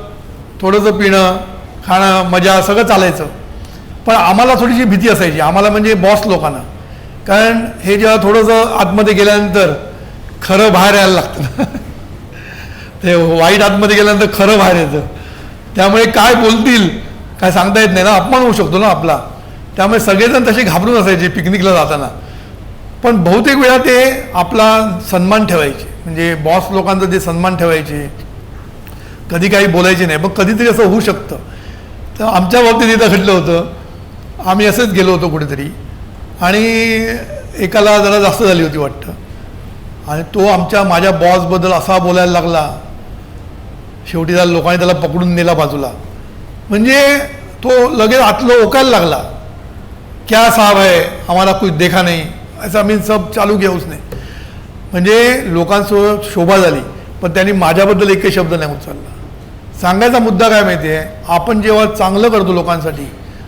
थोडंसं पिणं खाणं मजा सगळं चालायचं, पण आम्हाला थोडीशी भीती असायची, आम्हाला म्हणजे बॉस लोकांना. कारण हे जेव्हा थोडंसं आतमध्ये गेल्यानंतर खरं बाहेर यायला लागतं ते वाईट आतमध्ये गेल्यानंतर खरं बाहेर येतं. त्यामुळे काय बोलतील काय सांगता येत नाही ना, अपमान होऊ शकतो ना आपला. त्यामुळे सगळेजण तसे घाबरून असायचे पिकनिकला जाताना. पण बहुतेक वेळा ते आपला सन्मान ठेवायचे, म्हणजे बॉस लोकांचा ते सन्मान ठेवायचे, कधी काही बोलायचे नाही. पण कधीतरी असं होऊ शकतं. तर आमच्या बाबतीत इथं घडलं होतं. आम्ही असंच गेलो होतो कुठेतरी आणि एकाला जरा जास्त झाली होती वाटतं, आणि तो माझ्या बॉसबद्दल असा बोलायला लागला, शेवटी त्याला लोकांनी त्याला पकडून नेला बाजूला. म्हणजे तो लगेच आतलं ओकायला लागला, क्या साहब है हमारा कुछ देखा नहीं, असं मी सब चालू किया उसने. म्हणजे लोकांसोबत शोभा झाली, पण त्यांनी माझ्याबद्दल एकही शब्द नाही उचलला. सांगायचा मुद्दा काय माहिती आहे, आपण जेव्हा चांगलं करतो लोकांसाठी,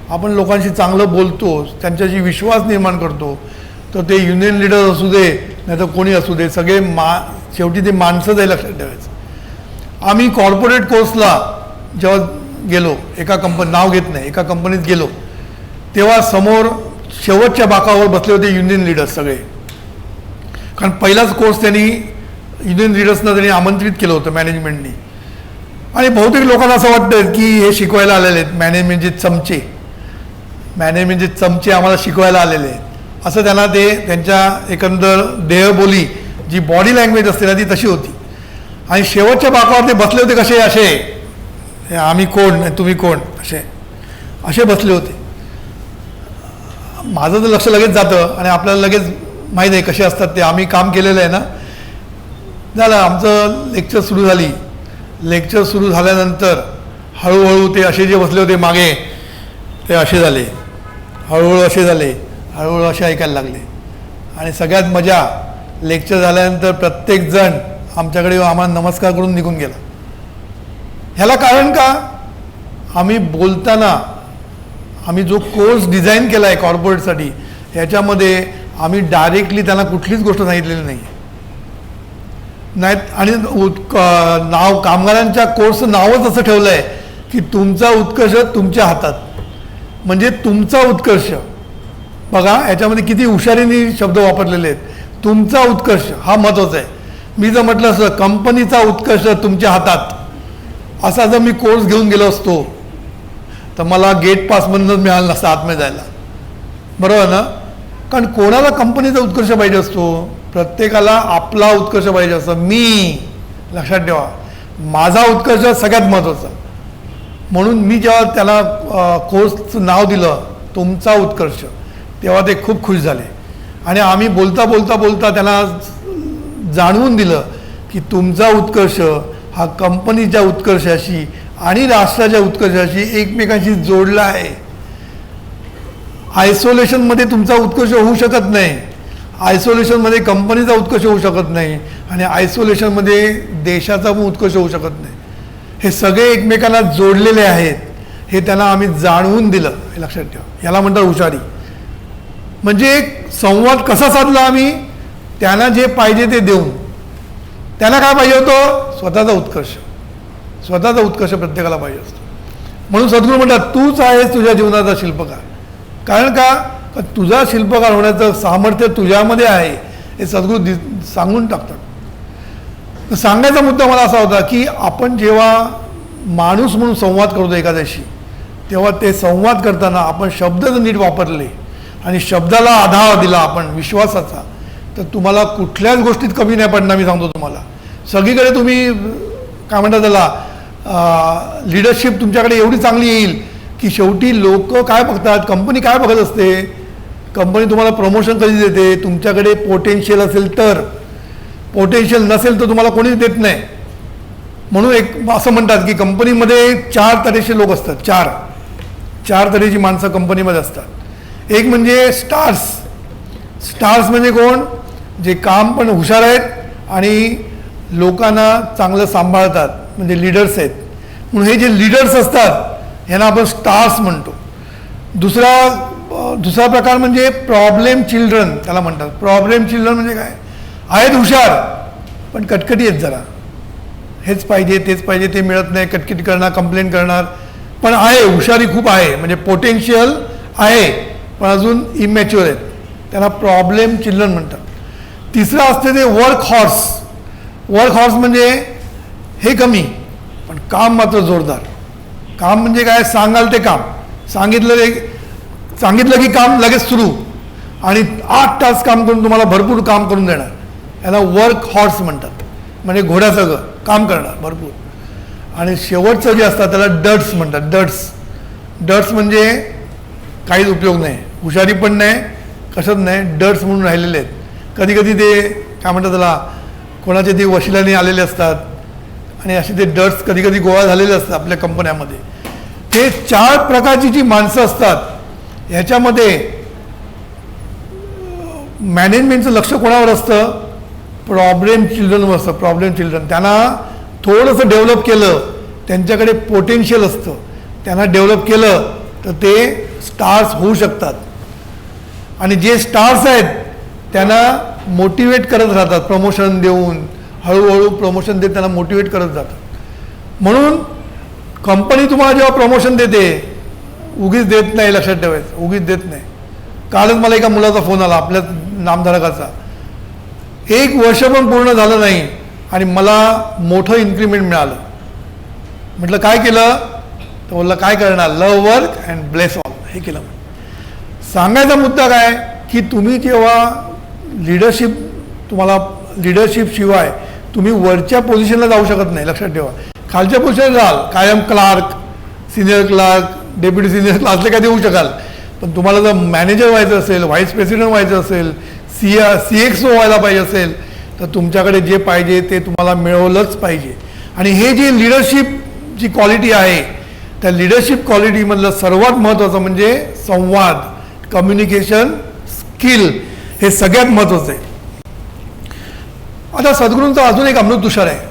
आपण लोकांशी चांगलं बोलतो, त्यांच्याशी विश्वास निर्माण करतो, तर ते युनियन लीडर असू दे नाही तर कोणी असू दे, सगळे शेवटी ते माणसंच आहे, लक्षात ठेवायचं. आम्ही कॉर्पोरेट कोर्सला जेव्हा गेलो, एका नाव घेत नाही, एका कंपनीत गेलो, तेव्हा समोर शेवटच्या बाकावर बसले होते युनियन लीडर्स सगळे. कारण पहिलाच कोर्स त्यांनी युनियन लीडर्सना त्यांनी आमंत्रित केलं होतं मॅनेजमेंटनी. आणि बहुतेक लोकांना असं वाटतं की हे शिकवायला आलेले आहेत, मॅनेजमेंटचे चमचे आम्हाला शिकवायला आलेले आहेत, असं त्यांना ते त्यांच्या एकंदर देहबोली जी बॉडी लँग्वेज असते ना ती तशी होती. आणि शेवटच्या बाकावर ते बसले होते कसे, असे आम्ही कोण तुम्ही कोण असे बसले होते. माझं तर लक्ष लगेच जातं आणि आपल्याला लगेच माहीत आहे कसे असतात ते. आम्ही काम केलेलं आहे ना. झालं आमचं लेक्चर सुरू झाली. लेक्चर सुरू झाल्यानंतर हळूहळू ते असे जे बसले होते मागे ते असे झाले, हळूहळू असे झाले, हळूहळू असे ऐकायला लागले. आणि सगळ्यात मजा, लेक्चर झाल्यानंतर प्रत्येकजण आमच्याकडे आम्हाला नमस्कार करून निघून गेला. ह्याला कारण का, आम्ही बोलताना आम्ही जो कोर्स डिझाईन केला आहे कॉर्पोरेटसाठी, ह्याच्यामध्ये आम्ही डायरेक्टली त्यांना कुठलीच गोष्ट सांगितलेली नाही. आणि नाव कामगारांच्या कोर्सचं नावच असं ठेवलं आहे की तुमचा उत्कर्ष तुमच्या हातात. म्हणजे तुमचा उत्कर्ष, बघा याच्यामध्ये किती हुशारीने शब्द वापरलेले आहेत. तुमचा उत्कर्ष हा महत्त्वाचा आहे. मी जर म्हटलं असं कंपनीचा उत्कर्ष तुमच्या हातात, असा जर मी कोर्स घेऊन गेलो असतो तर मला गेट पासमधूनच मिळालं नसतं आतमध्ये जायला, बरोबर ना. कारण कोणाला कंपनीचा उत्कर्ष पाहिजे असतो, प्रत्येकाला आपला उत्कर्ष पाहिजे असतो. मी लक्षात ठेवा, माझा उत्कर्ष सगळ्यात महत्त्वाचा. म्हणून मी जेव्हा त्याला कोर्सचं नाव दिलं तुमचा उत्कर्ष, तेव्हा ते खूप खुश झाले. आणि आम्ही बोलता बोलता बोलता त्यांना जाणवून दिलं की तुमचा उत्कर्ष हा कंपनीच्या उत्कर्षाशी आणि राष्ट्राच्या उत्कर्षाशी एकमेकांशी जोडला आहे. आयसोलेशनमध्ये तुमचा उत्कर्ष होऊ शकत नाही, आयसोलेशनमध्ये कंपनीचा उत्कर्ष होऊ शकत नाही, आणि आयसोलेशनमध्ये देशाचा पण उत्कर्ष होऊ शकत नाही. हे सगळे एकमेकांना जोडलेले आहेत, हे त्यांना आम्ही जाणवून दिलं. हे लक्षात ठेवा, याला म्हणतात हुशारी. म्हणजे एक संवाद कसा साधला आम्ही, त्यांना जे पाहिजे ते देऊन. त्यांना काय पाहिजे होतं, स्वतःचा उत्कर्ष. स्वतःचा उत्कर्ष प्रत्येकाला पाहिजे असतो. म्हणून सद्गुरू म्हणतात तूच आहेस तुझ्या जीवनाचा शिल्पकार. कारण का, तुझा शिल्पकार होण्याचं सामर्थ्य तुझ्यामध्ये आहे, हे सद्गुरू सांगून टाकतात. सांगायचा मुद्दा मला असा होता की आपण जेव्हा माणूस म्हणून संवाद करतो एखाद्याशी, तेव्हा ते संवाद करताना आपण शब्द जर नीट वापरले आणि शब्दाला आधार दिला आपण विश्वासाचा, तर तुम्हाला कुठल्याच गोष्टीत कमी नाही पडणार. मी सांगतो तुम्हाला, सगळीकडे तुम्ही काय म्हणतात त्याला लीडरशिप तुमच्याकडे एवढी चांगली येईल की शेवटी लोक काय बघतात, कंपनी काय बघत असते, कंपनी तुम्हाला प्रमोशन कधी देते, तुमच्याकडे पोटेन्शियल असेल तर. पोटेन्शियल नसेल तर तुम्हाला कोणीच देत नाही. म्हणून एक असं म्हणतात की कंपनीमध्ये 4 तऱ्हेचे लोक असतात. चार तऱ्हेची माणसं कंपनीमध्ये असतात. एक म्हणजे स्टार्स म्हणजे कोण, जे काम पण हुशार आहेत आणि लोकांना चांगलं सांभाळतात, म्हणजे लीडर्स आहेत. म्हणून हे जे लीडर्स असतात यांना आपण स्टार्स म्हणतो. दुसरा प्रकार म्हणजे प्रॉब्लेम चिल्ड्रन त्याला म्हणतात. प्रॉब्लेम चिल्ड्रन म्हणजे काय, आहेत हुशार पण कटकटी आहेत जरा, हेच पाहिजे तेच पाहिजे, ते मिळत नाही, कटकटी करणार, कंप्लेंट करणार, पण आहे हुशारी खूप आहे, म्हणजे पोटेन्शियल आहे पण अजून इमॅच्युअर आहेत, त्यांना प्रॉब्लेम चिल्ड्रन म्हणतात. तिसरं असते ते वर्क हॉर्स म्हणजे हे कमी पण काम मात्र जोरदार. काम म्हणजे काय, सांगाल ते काम, सांगितलं की काम लगेच सुरू आणि 8 तास काम करून तुम्हाला भरपूर काम करून देणार. याला वर्क हॉर्स म्हणतात, म्हणजे घोड्यासगळं काम करणार भरपूर. आणि शेवटचं जे असतात त्याला डट्स म्हणतात. डट्स म्हणजे काहीच उपयोग नाही, हुशारी पण नाही, कशात नाही, डट्स म्हणून राहिलेले आहेत. कधी कधी ते काय म्हणतात त्याला, कोणाचे ते वशिलाने आलेले असतात आणि असे ते डट्स कधी कधी गोळा झालेले असतात आपल्या कंपन्यामध्ये. हे 4 प्रकारची जी माणसं असतात ह्याच्यामध्ये मॅनेजमेंटचं लक्ष कोणावर असतं, प्रॉब्लेम चिल्ड्रनवर असतं. प्रॉब्लेम चिल्ड्रन त्यांना थोडंसं डेव्हलप केलं, त्यांच्याकडे पोटेन्शियल असतं, त्यांना डेव्हलप केलं तर ते स्टार्स होऊ शकतात. आणि जे स्टार्स आहेत त्यांना मोटिवेट करत राहतात, प्रमोशन देऊन, हळूहळू प्रमोशन देत त्यांना मोटिवेट करत जातात. म्हणून कंपनी तुम्हाला जेव्हा प्रमोशन देते उगीच देत नाही, लक्षात ठेवायचं, उगीच देत नाही. कालच मला एका मुलाचा फोन आला, आपल्या नामधारकाचा, 1 वर्ष पण पूर्ण झालं नाही आणि मला मोठं इन्क्रीमेंट मिळालं. म्हटलं काय केलं, तर बोलला काय करणार, लव वर्क अँड ब्लेस ऑल, हे केलं. सांगायचा मुद्दा काय की तुम्ही जेव्हा लीडरशिप शिवाय तुम्ही वरच्या पोझिशनला जाऊ शकत नाही, लक्षात ठेवा. खालच्या पोझिशनला जाल, कायम clerk, senior clerk, deputy senior clerk असले काय देऊ शकाल, पण तुम्हाला जर मॅनेजर व्हायचं असेल, व्हाईस प्रेसिडेंट व्हायचं असेल, CXO व्हायला पाहिजे असेल तर तुमच्याकडे जे पाहिजे ते तुम्हाला मिळवलंच पाहिजे. आणि हे जे लीडरशिपची क्वालिटी आहे त्या लीडरशिप क्वालिटीमधलं सर्वात महत्त्वाचं म्हणजे संवाद, कम्युनिकेशन स्किल, हे सगळ्यात महत्त्वाचं आहे. आता सद्गुरूंचा अजून एक अमृत तुषार आहे.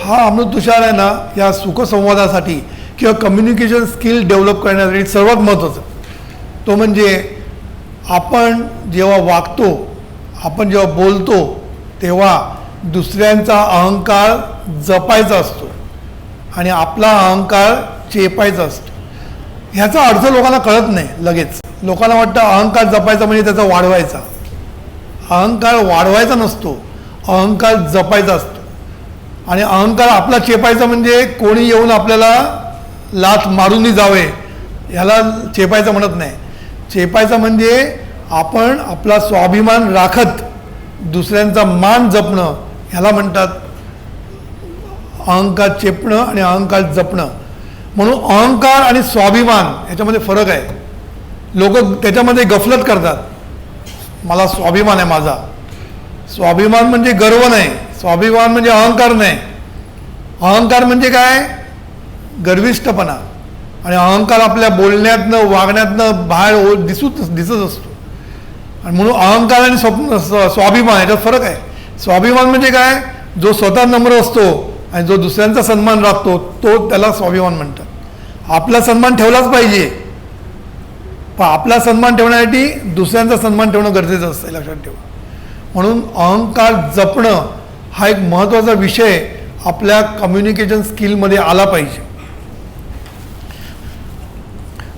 हा अमृत तुषार आहे ना, या सुखसंवादासाठी किंवा कम्युनिकेशन स्किल डेव्हलप करण्यासाठी सर्वात महत्त्वाचं. तो म्हणजे आपण जेव्हा वागतो, आपण जेव्हा बोलतो तेव्हा दुसऱ्यांचा अहंकार जपायचा असतो आणि आपला अहंकार चेपायचा असतो. ह्याचा अर्थ लोकांना कळत नाही लगेच. लोकांना वाटतं अहंकार जपायचा म्हणजे त्याचा वाढवायचा. अहंकार वाढवायचा नसतो, अहंकार जपायचा असतो. आणि अहंकार आपला चेपायचा म्हणजे कोणी येऊन आपल्याला लाथ मारूनही जावे, ह्याला चेपायचं म्हणत नाही. चेपायचं म्हणजे आपण आपला स्वाभिमान राखत दुसऱ्यांचा मान जपणं, ह्याला म्हणतात अहंकार चेपणं आणि अहंकार जपणं. म्हणून अहंकार आणि स्वाभिमान ह्याच्यामध्ये फरक आहे. लोक त्याच्यामध्ये गफलत करतात. मला स्वाभिमान आहे माझा. स्वाभिमान म्हणजे गर्व नाही, स्वाभिमान म्हणजे अहंकार नाही. अहंकार म्हणजे काय, गर्विष्ठपणा. आणि अहंकार आपल्या बोलण्यातनं, वागण्यातनं बाहेर दिसत असतो. आणि म्हणून अहंकार आणि स्वाभिमान याच्यात फरक आहे. स्वाभिमान म्हणजे काय, जो स्वतः नम्र असतो आणि जो दुसऱ्यांचा सन्मान राखतो तो त्याला स्वाभिमान म्हणतात. आपला सन्मान ठेवलाच पाहिजे, पण आपला सन्मान ठेवण्यासाठी दुसऱ्यांचा सन्मान ठेवणं गरजेचं असतं, लक्षात ठेवा. म्हणून अहंकार जपणं हा एक महत्त्वाचा विषय आपल्या कम्युनिकेशन स्किलमध्ये आला पाहिजे.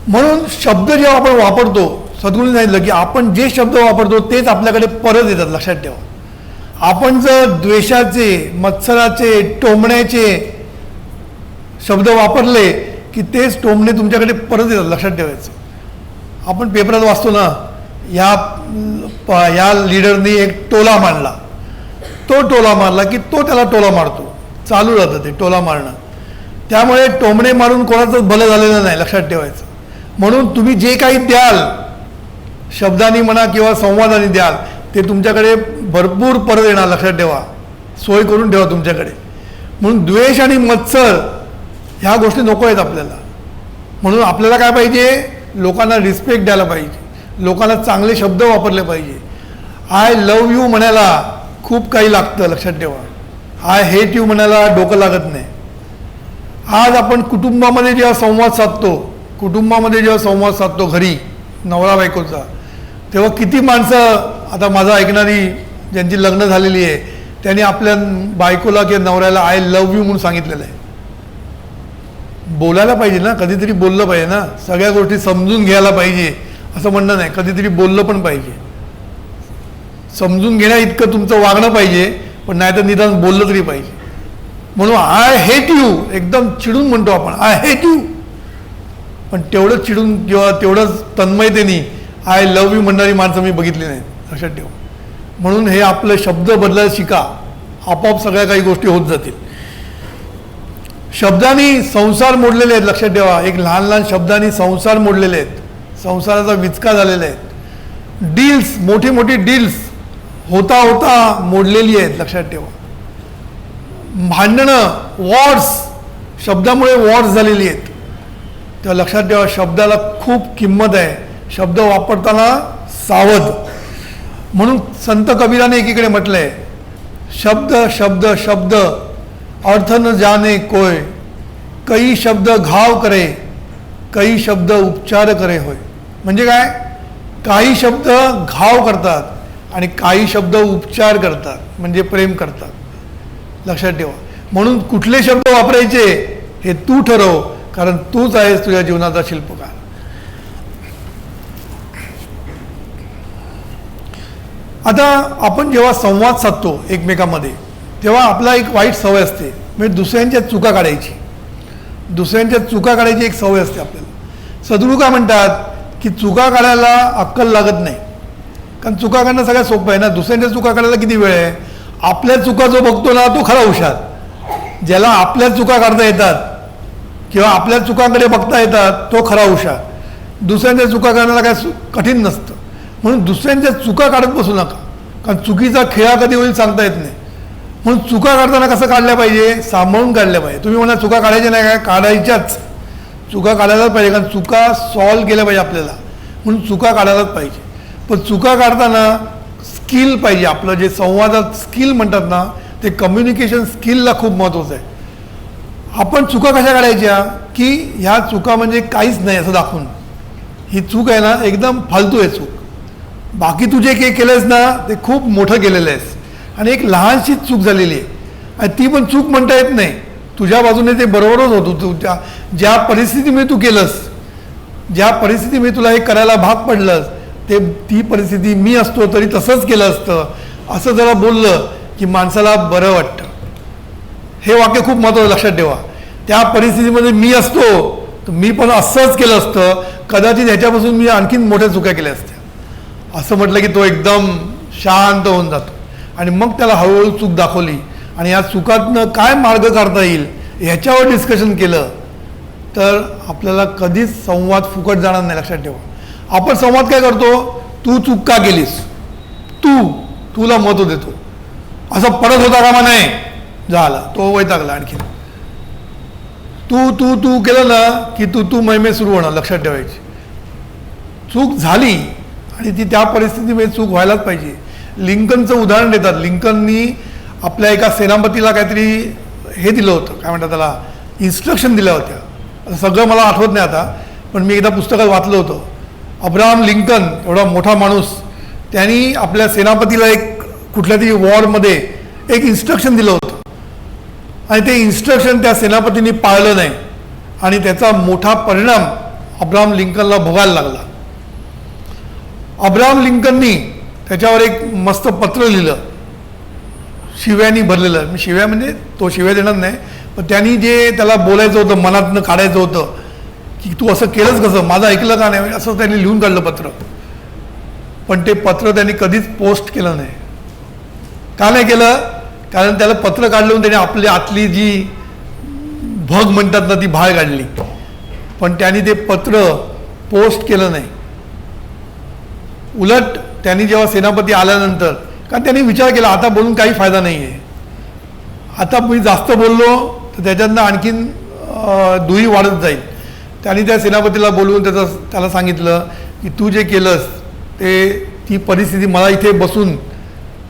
म्हणून शब्द जेव्हा आपण वापरतो, सद्गुरूंनी सांगितलं की आपण जे शब्द वापरतो तेच आपल्याकडे परत येतात, लक्षात ठेवा. आपण जर द्वेषाचे, मत्सराचे, टोमण्याचे शब्द वापरले की तेच टोमणे तुमच्याकडे परत येतात, लक्षात ठेवायचं. आपण पेपरात वाचतो ना, या लीडरनी एक टोला मारला, तो टोला मारला की तो त्याला टोला मारतो, चालू राहतं ते टोला मारणं. त्यामुळे टोमणे मारून कोणाचं भलं झालेलं नाही, लक्षात ठेवायचं. म्हणून तुम्ही जे काही द्याल, शब्दांनी म्हणा किंवा संवादाने द्याल, ते तुमच्याकडे भरपूर परत येणार, लक्षात ठेवा. सोय करून ठेवा तुमच्याकडे. म्हणून द्वेष आणि मत्सर ह्या गोष्टी नको आहेत आपल्याला. म्हणून आपल्याला काय पाहिजे, लोकांना रिस्पेक्ट द्यायला पाहिजे, लोकांना चांगले शब्द वापरले पाहिजे. आय लव्ह यू म्हणायला खूप काही लागतं, लक्षात ठेवा. आय हेट यू म्हणायला डोकं लागत नाही. आज आपण कुटुंबामध्ये जेव्हा संवाद साधतो घरी नवरा बायकोचा, तेव्हा किती माणसं, आता माझं ऐकणारी ज्यांची लग्न झालेली आहे, त्यांनी आपल्या बायकोला किंवा नवऱ्याला आय लव्ह यू म्हणून सांगितलेलं आहे. बोलायला पाहिजे ना, कधीतरी बोललं पाहिजे ना, सगळ्या गोष्टी समजून घ्यायला पाहिजे असं म्हणणं नाही, कधीतरी बोललं पण पाहिजे. समजून घेण्या इतकं तुमचं वागणं पाहिजे, पण नाही तर निदान बोललं तरी पाहिजे. म्हणून आय हेट यू एकदम चिडून म्हणतो आपण, आय हेट यू. पण तेवढंच चिडून किंवा तेवढंच तन्मयतेने आय लव्ह यू म्हणणारी माणसं मी बघितली नाहीत, लक्षात ठेवा. म्हणून हे आपले शब्द बदलायला शिका, आपोआप सगळ्या काही गोष्टी होत जातील. शब्दांनी संसार मोडलेले आहेत, लक्षात ठेवा. एक लहान लहान शब्दांनी संसार मोडलेले आहेत, संसाराचा विचका झालेला आहे. डील्स, मोठी मोठी डील्स होता होता मोडलेली आहेत, लक्षात ठेवा. भांडणं, वॉर्स, शब्दामुळे वॉर्स झालेली आहेत. तेव्हा लक्षात ठेवा, शब्दाला खूप किंमत आहे. शब्द वापरताना सावध. म्हणून संत कबीराने एकीकडे म्हटलंय, शब्द शब्द शब्द अर्थ न जाने कोय, कई शब्द घाव करे, कई शब्द उपचार करे होय. म्हणजे काय, काही शब्द घाव करतात आणि काही शब्द उपचार करतात, म्हणजे प्रेम करतात, लक्षात ठेवा. म्हणून कुठले शब्द वापरायचे हे तू ठरव, कारण तूच आहेस तुझ्या जीवनाचा शिल्पकार. आता आपण जेव्हा संवाद साधतो एकमेकांमध्ये, तेव्हा आपला एक वाईट सवय असते, म्हणजे दुसऱ्यांच्या चुका काढायची. दुसऱ्यांच्या चुका काढायची एक सवय असते आपल्याला. सद्गुरू काय म्हणतात की चुका काढायला अक्कल लागत नाही, कारण चुका काढणं सगळ्यात सोपं आहे ना. दुसऱ्यांच्या चुका काढायला किती वेळ आहे. आपल्या चुका जो बघतो ना तो खरा हुशार. ज्याला आपल्या चुका काढता येतात किंवा आपल्या चुकांकडे बघता येतात तो खरा हुशार. दुसऱ्यांच्या चुका काढण्याला काय कठीण नसतं. म्हणून दुसऱ्यांच्या चुका काढत बसू नका, कारण चुकीचा खेळा कधी होईल सांगता येत नाही. म्हणून चुका काढताना कसं काढल्या पाहिजे, सांभाळून काढल्या पाहिजे. तुम्ही म्हणा चुका काढायच्या नाही काय, काढायच्याच. चुका काढायलाच पाहिजे, कारण चुका सॉल्व केल्या पाहिजे आपल्याला, म्हणून चुका काढायलाच पाहिजे. पण चुका काढताना स्किल पाहिजे. आपलं जे संवादात स्किल म्हणतात ना, ते कम्युनिकेशन स्किलला खूप महत्त्वाचं आहे. आपण चुका कशा काढायच्या की ह्या चुका म्हणजे काहीच नाही असं दाखवून, ही चूक आहे ना एकदम फालतू आहे चूक, बाकी तू जे काही केलंयस ना ते खूप मोठं केलेलं आहेस आणि एक लहानशी चूक झालेली आहे आणि ती पण चूक म्हणता येत नाही. तुझ्या बाजूने ते बरोबरच होतं. तू ज्या परिस्थितीमध्ये तू केलंस, ज्या परिस्थितीमध्ये तुला हे करायला भाग पडलंस, ती परिस्थिती मी असतो तरी तसंच केलं असतं, असं जरा बोललं की माणसाला बरं वाटतं. हे वाक्य खूप महत्त्वाचं, लक्षात ठेवा. त्या परिस्थितीमध्ये मी असतो तर मी पण असंच केलं असतं, कदाचित ह्याच्यापासून मी आणखीन मोठ्या चुक्या केल्या असत्या, असं म्हटलं की तो एकदम शांत होऊन जातो. आणि मग त्याला हळूहळू चूक दाखवली आणि या चुकातनं काय मार्ग काढता येईल ह्याच्यावर डिस्कशन केलं तर आपल्याला कधीच संवाद फुकट जाणार नाही, लक्षात ठेवा. आपण संवाद काय करतो, तू चूक का केलीस, तुला महत्त्व देतो, असं पडत होता कामा नाही, झाला तो वैतागला आणखी. तू केलं ना की तू मैमे सुरू होणार, लक्षात ठेवायची. चूक झाली आणि ती त्या परिस्थितीमध्ये चूक व्हायलाच पाहिजे. लिंकनचं उदाहरण देतात. लिंकननी आपल्या एका सेनापतीला काहीतरी हे दिलं होतं, काय म्हणतात त्याला, इन्स्ट्रक्शन दिल्या होत्या. सगळं मला आठवत नाही आता, पण मी एकदा पुस्तकात वाचलं होतं. अब्राहम लिंकन एवढा मोठा माणूस, त्यांनी आपल्या सेनापतीला एक कुठल्या तरी वॉरमध्ये एक इन्स्ट्रक्शन दिलं होतं आणि ते इन्स्ट्रक्शन त्या सेनापतींनी पाळलं नाही आणि त्याचा मोठा परिणाम अब्राहम लिंकनला भोगायला लागला. अब्राहम लिंकननी त्याच्यावर एक मस्त पत्र लिहिलं, शिव्यांनी भरलेलं. मी शिव्या म्हणजे तो शिव्या देणार नाही, पण त्यांनी जे त्याला बोलायचं होतं, मनातनं काढायचं होतं की तू असं केलंच कसं, माझं ऐकलं का नाही, असं त्यांनी लिहून काढलं पत्र. पण ते पत्र त्यांनी कधीच पोस्ट केलं नाही. का नाही केलं? कारण त्याला पत्र काढलं त्याने आपली आतली जी भग म्हणतात ना ती बाहेर काढली. पण त्यांनी ते पत्र पोस्ट केलं नाही. उलट त्यांनी जेव्हा सेनापती आल्यानंतर, कारण त्यांनी विचार केला आता बोलून काही फायदा नाही आहे, आता मी जास्त बोललो तर त्याच्यातनं आणखीन दुही वाढत जाईल. त्यांनी त्या सेनापतीला बोलवून त्याला सांगितलं की तू जे केलंस ती परिस्थिती मला इथे बसून,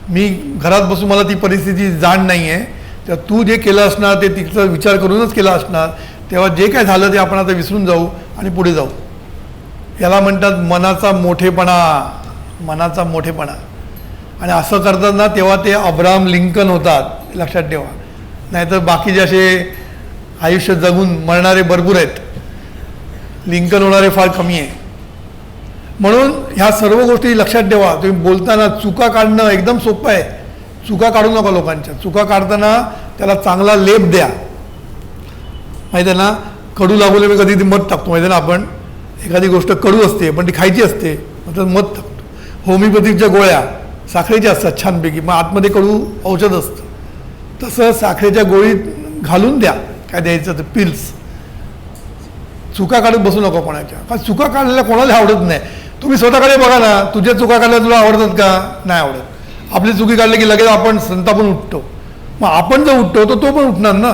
मी घरात बसून मला ती परिस्थिती जाण नाही आहे, तर तू जे केलं असणार ते तिचा विचार करूनच केला असणार. तेव्हा जे काय झालं ते आपण आता विसरून जाऊ आणि पुढे जाऊ. याला म्हणतात मनाचा मोठेपणा, मनाचा मोठेपणा. आणि असं करताना तेव्हा ते अब्राहम लिंकन होतात, लक्षात ठेवा. नाहीतर बाकीचे असे आयुष्य जगून मरणारे भरपूर आहेत, लिंकन होणारे फार कमी आहे. म्हणून ह्या सर्व गोष्टी लक्षात ठेवा. तुम्ही बोलताना चुका काढणं एकदम सोपं आहे. चुका काढू नका लोकांच्या. चुका काढताना त्याला चांगला लेप द्या. माहिती आहे ना, कडू लागून मी कधी मध टाकतो, माहिती आहे ना, आपण एखादी गोष्ट कडू असते पण ती खायची असते, मग मध टाकतो. होमिओपॅथिकच्या गोळ्या साखरेच्या असतात छानपैकी, मग आतमध्ये कडू औषध असतं. तसं साखरेच्या गोळीत घालून द्या, काय द्यायचं तर पिल्स. चुका काढत बसू नका कोणाच्या, कारण चुका काढलेल्या कोणाला आवडत नाही. तुम्ही स्वतःकडे बघा ना, तुझ्या चुका काढल्या तुला आवडतात का? नाही आवडत. आपली चुकी काढली की लगेच आपण संतापून उठतो. मग आपण जर उठतो तर तो पण उठणार ना.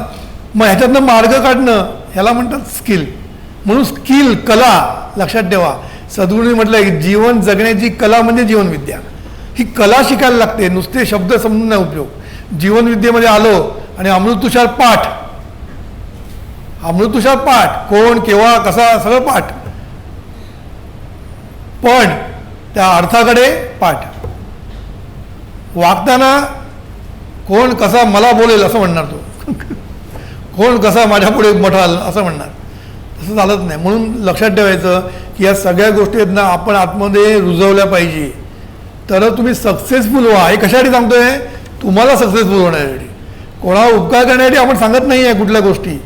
मग ह्याच्यातनं मार्ग काढणं ह्याला म्हणतात स्किल. म्हणून स्किल, कला लक्षात ठेवा. सद्गुरूंनी म्हटलंय की जीवन जगण्याची कला म्हणजे जीवनविद्या. ही कला शिकायला लागते, नुसते शब्द समजून नाही उपयोग. जीवनविद्येमध्ये आलो आणि अमृततुषार पाठ, अमृततुषार पाठ, कोण केव्हा कसा सगळं पाठ, पण त्या अर्थाकडे पाठ. वागताना कोण कसा मला बोलेल असं म्हणणार तो, कोण कसा माझ्या पुढे मठाल असं म्हणणार. तसं चालत नाही. म्हणून लक्षात ठेवायचं की या सगळ्या गोष्टी आहेत ना आपण आतमध्ये रुजवल्या पाहिजे, तर तुम्ही सक्सेसफुल व्हा. हे कशासाठी सांगतोय? तुम्हाला सक्सेसफुल होण्यासाठी. कोणाला उपकार करण्यासाठी आपण सांगत नाही आहे कुठल्या गोष्टी.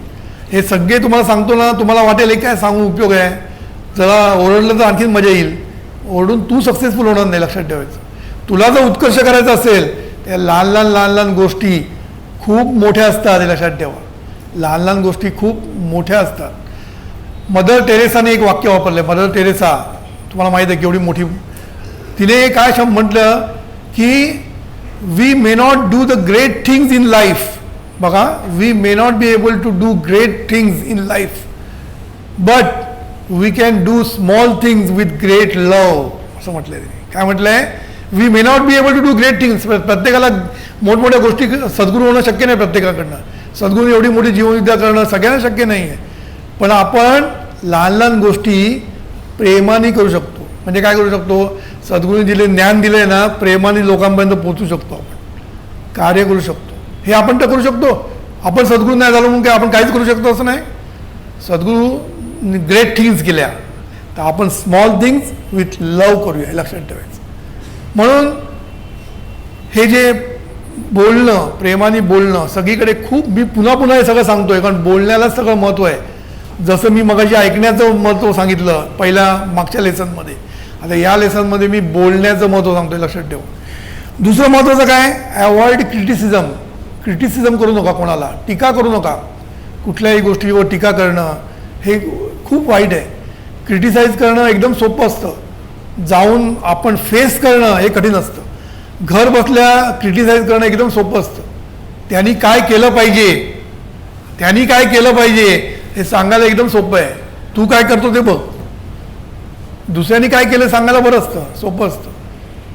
हे सगळे तुम्हाला सांगतो ना, तुम्हाला वाटेल हे काय सांगून उपयोग आहे, जरा ओरडलं तर आणखीन मजा येईल. ओरडून तू सक्सेसफुल होणार नाही, लक्षात ठेवायचं. तुला जर उत्कर्ष करायचा असेल त्या लहान लहान लहान लहान गोष्टी खूप मोठ्या असतात, हे लक्षात ठेवा. लहान लहान गोष्टी खूप मोठ्या असतात. मदर टेरेसाने एक वाक्य वापरलं. मदर टेरेसा तुम्हाला माहीत आहे केवढी मोठी. तिने काय म्हटलं की we may not do the great things in life. बघा, we may not be able to do great things in life, but we can do small things with great love, असं म्हटलंय तिने. काय म्हटलंय? We may not be able to do great things. प्रत्येकाला मोठमोठ्या गोष्टी सद्गुरू होणं शक्य नाही प्रत्येकाकडनं. सद्गुरू एवढी मोठी जीवनविद्या करणं सगळ्यांना शक्य नाही आहे. पण आपण लहान लहान गोष्टी प्रेमाने करू शकतो. म्हणजे काय करू शकतो? सद्गुरूंनी दिले ज्ञान दिले ना, प्रेमाने लोकांपर्यंत पोहोचू शकतो. आपण कार्य करू शकतो. हे आपण तर करू शकतो. आपण सद्गुरू नाही झालो म्हणून काय आपण काहीच करू शकतो असं नाही. सद्गुरू ग्रेट थिंग्स केल्या, तर आपण स्मॉल थिंग्स विथ लव करूया, हे लक्षात ठेवायचं. म्हणून हे जे बोलणं, प्रेमाने बोलणं सगळीकडे खूप, मी पुन्हा पुन्हा हे सगळं सांगतोय कारण बोलण्यालाच सगळं महत्त्व आहे. जसं मी मगाशी ऐकण्याचं महत्त्व सांगितलं पहिल्या मागच्या लेसनमध्ये, आता या लेसनमध्ये मी बोलण्याचं महत्त्व सांगतोय, लक्षात ठेवा. दुसरं महत्त्वाचं काय? Avoid criticism. क्रिटिसिझम करू नका, कोणाला टीका करू नका. कुठल्याही गोष्टीवर टीका करणं हे खूप वाईट आहे. क्रिटिसाइज करणं एकदम सोपं असतं, जाऊन आपण फेस करणं हे कठीण असतं. घर बसल्या क्रिटिसाइज करणं एकदम सोपं असतं. त्यांनी काय केलं पाहिजे, त्यांनी काय केलं पाहिजे हे सांगायला एकदम सोपं आहे. तू काय करतो ते बघ. दुसऱ्यांनी काय केलं सांगायला बरं असतं, सोपं असतं.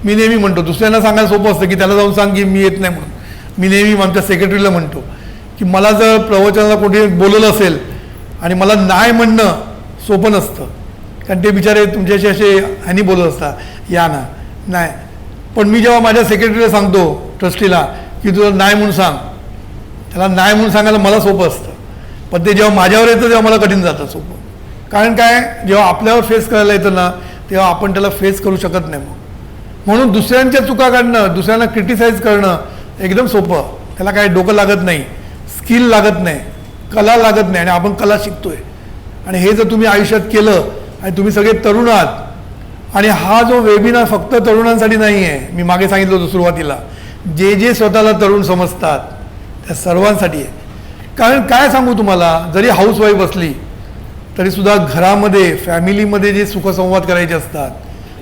मी नेहमी म्हणतो दुसऱ्यांना सांगायला सोपं असतं की त्याला जाऊन सांग की मी येत नाही म्हणून. मी नेहमी आमच्या सेक्रेटरीला म्हणतो की मला जर प्रवचनाला कोणी बोलवलं असेल आणि मला नाही म्हणणं सोपं नसतं, कारण ते बिचारे तुमच्याशी असे ह्यांनी बोलत असतात या ना नाही. पण मी जेव्हा माझ्या सेक्रेटरीला सांगतो, ट्रस्टीला, की तुला नाही म्हणून सांग, त्याला नाही म्हणून सांगायला मला सोपं असतं. पण ते जेव्हा माझ्यावर येतं तेव्हा मला कठीण जातं सोपं. कारण काय, जेव्हा आपल्यावर फेस करायला येतं ना तेव्हा आपण त्याला फेस करू शकत नाही. म्हणून दुसऱ्यांच्या चुका काढणं, दुसऱ्यांना क्रिटिसाइज करणं एकदम सोपं. त्याला काही डोकं लागत नाही, स्किल लागत नाही, कला लागत नाही. आणि आपण कला शिकतोय आणि हे जर तुम्ही आयुष्यात केलं आणि तुम्ही सगळे तरुण आहात आणि हा जो वेबिनार फक्त तरुणांसाठी नाही आहे, मी मागे सांगितलं होतं सुरुवातीला, जे स्वतःला तरुण समजतात त्या सर्वांसाठी आहे. कारण काय सांगू तुम्हाला, जरी हाऊसवाईफ असली तरीसुद्धा घरामध्ये फॅमिलीमध्ये जे सुखसंवाद करायचे असतात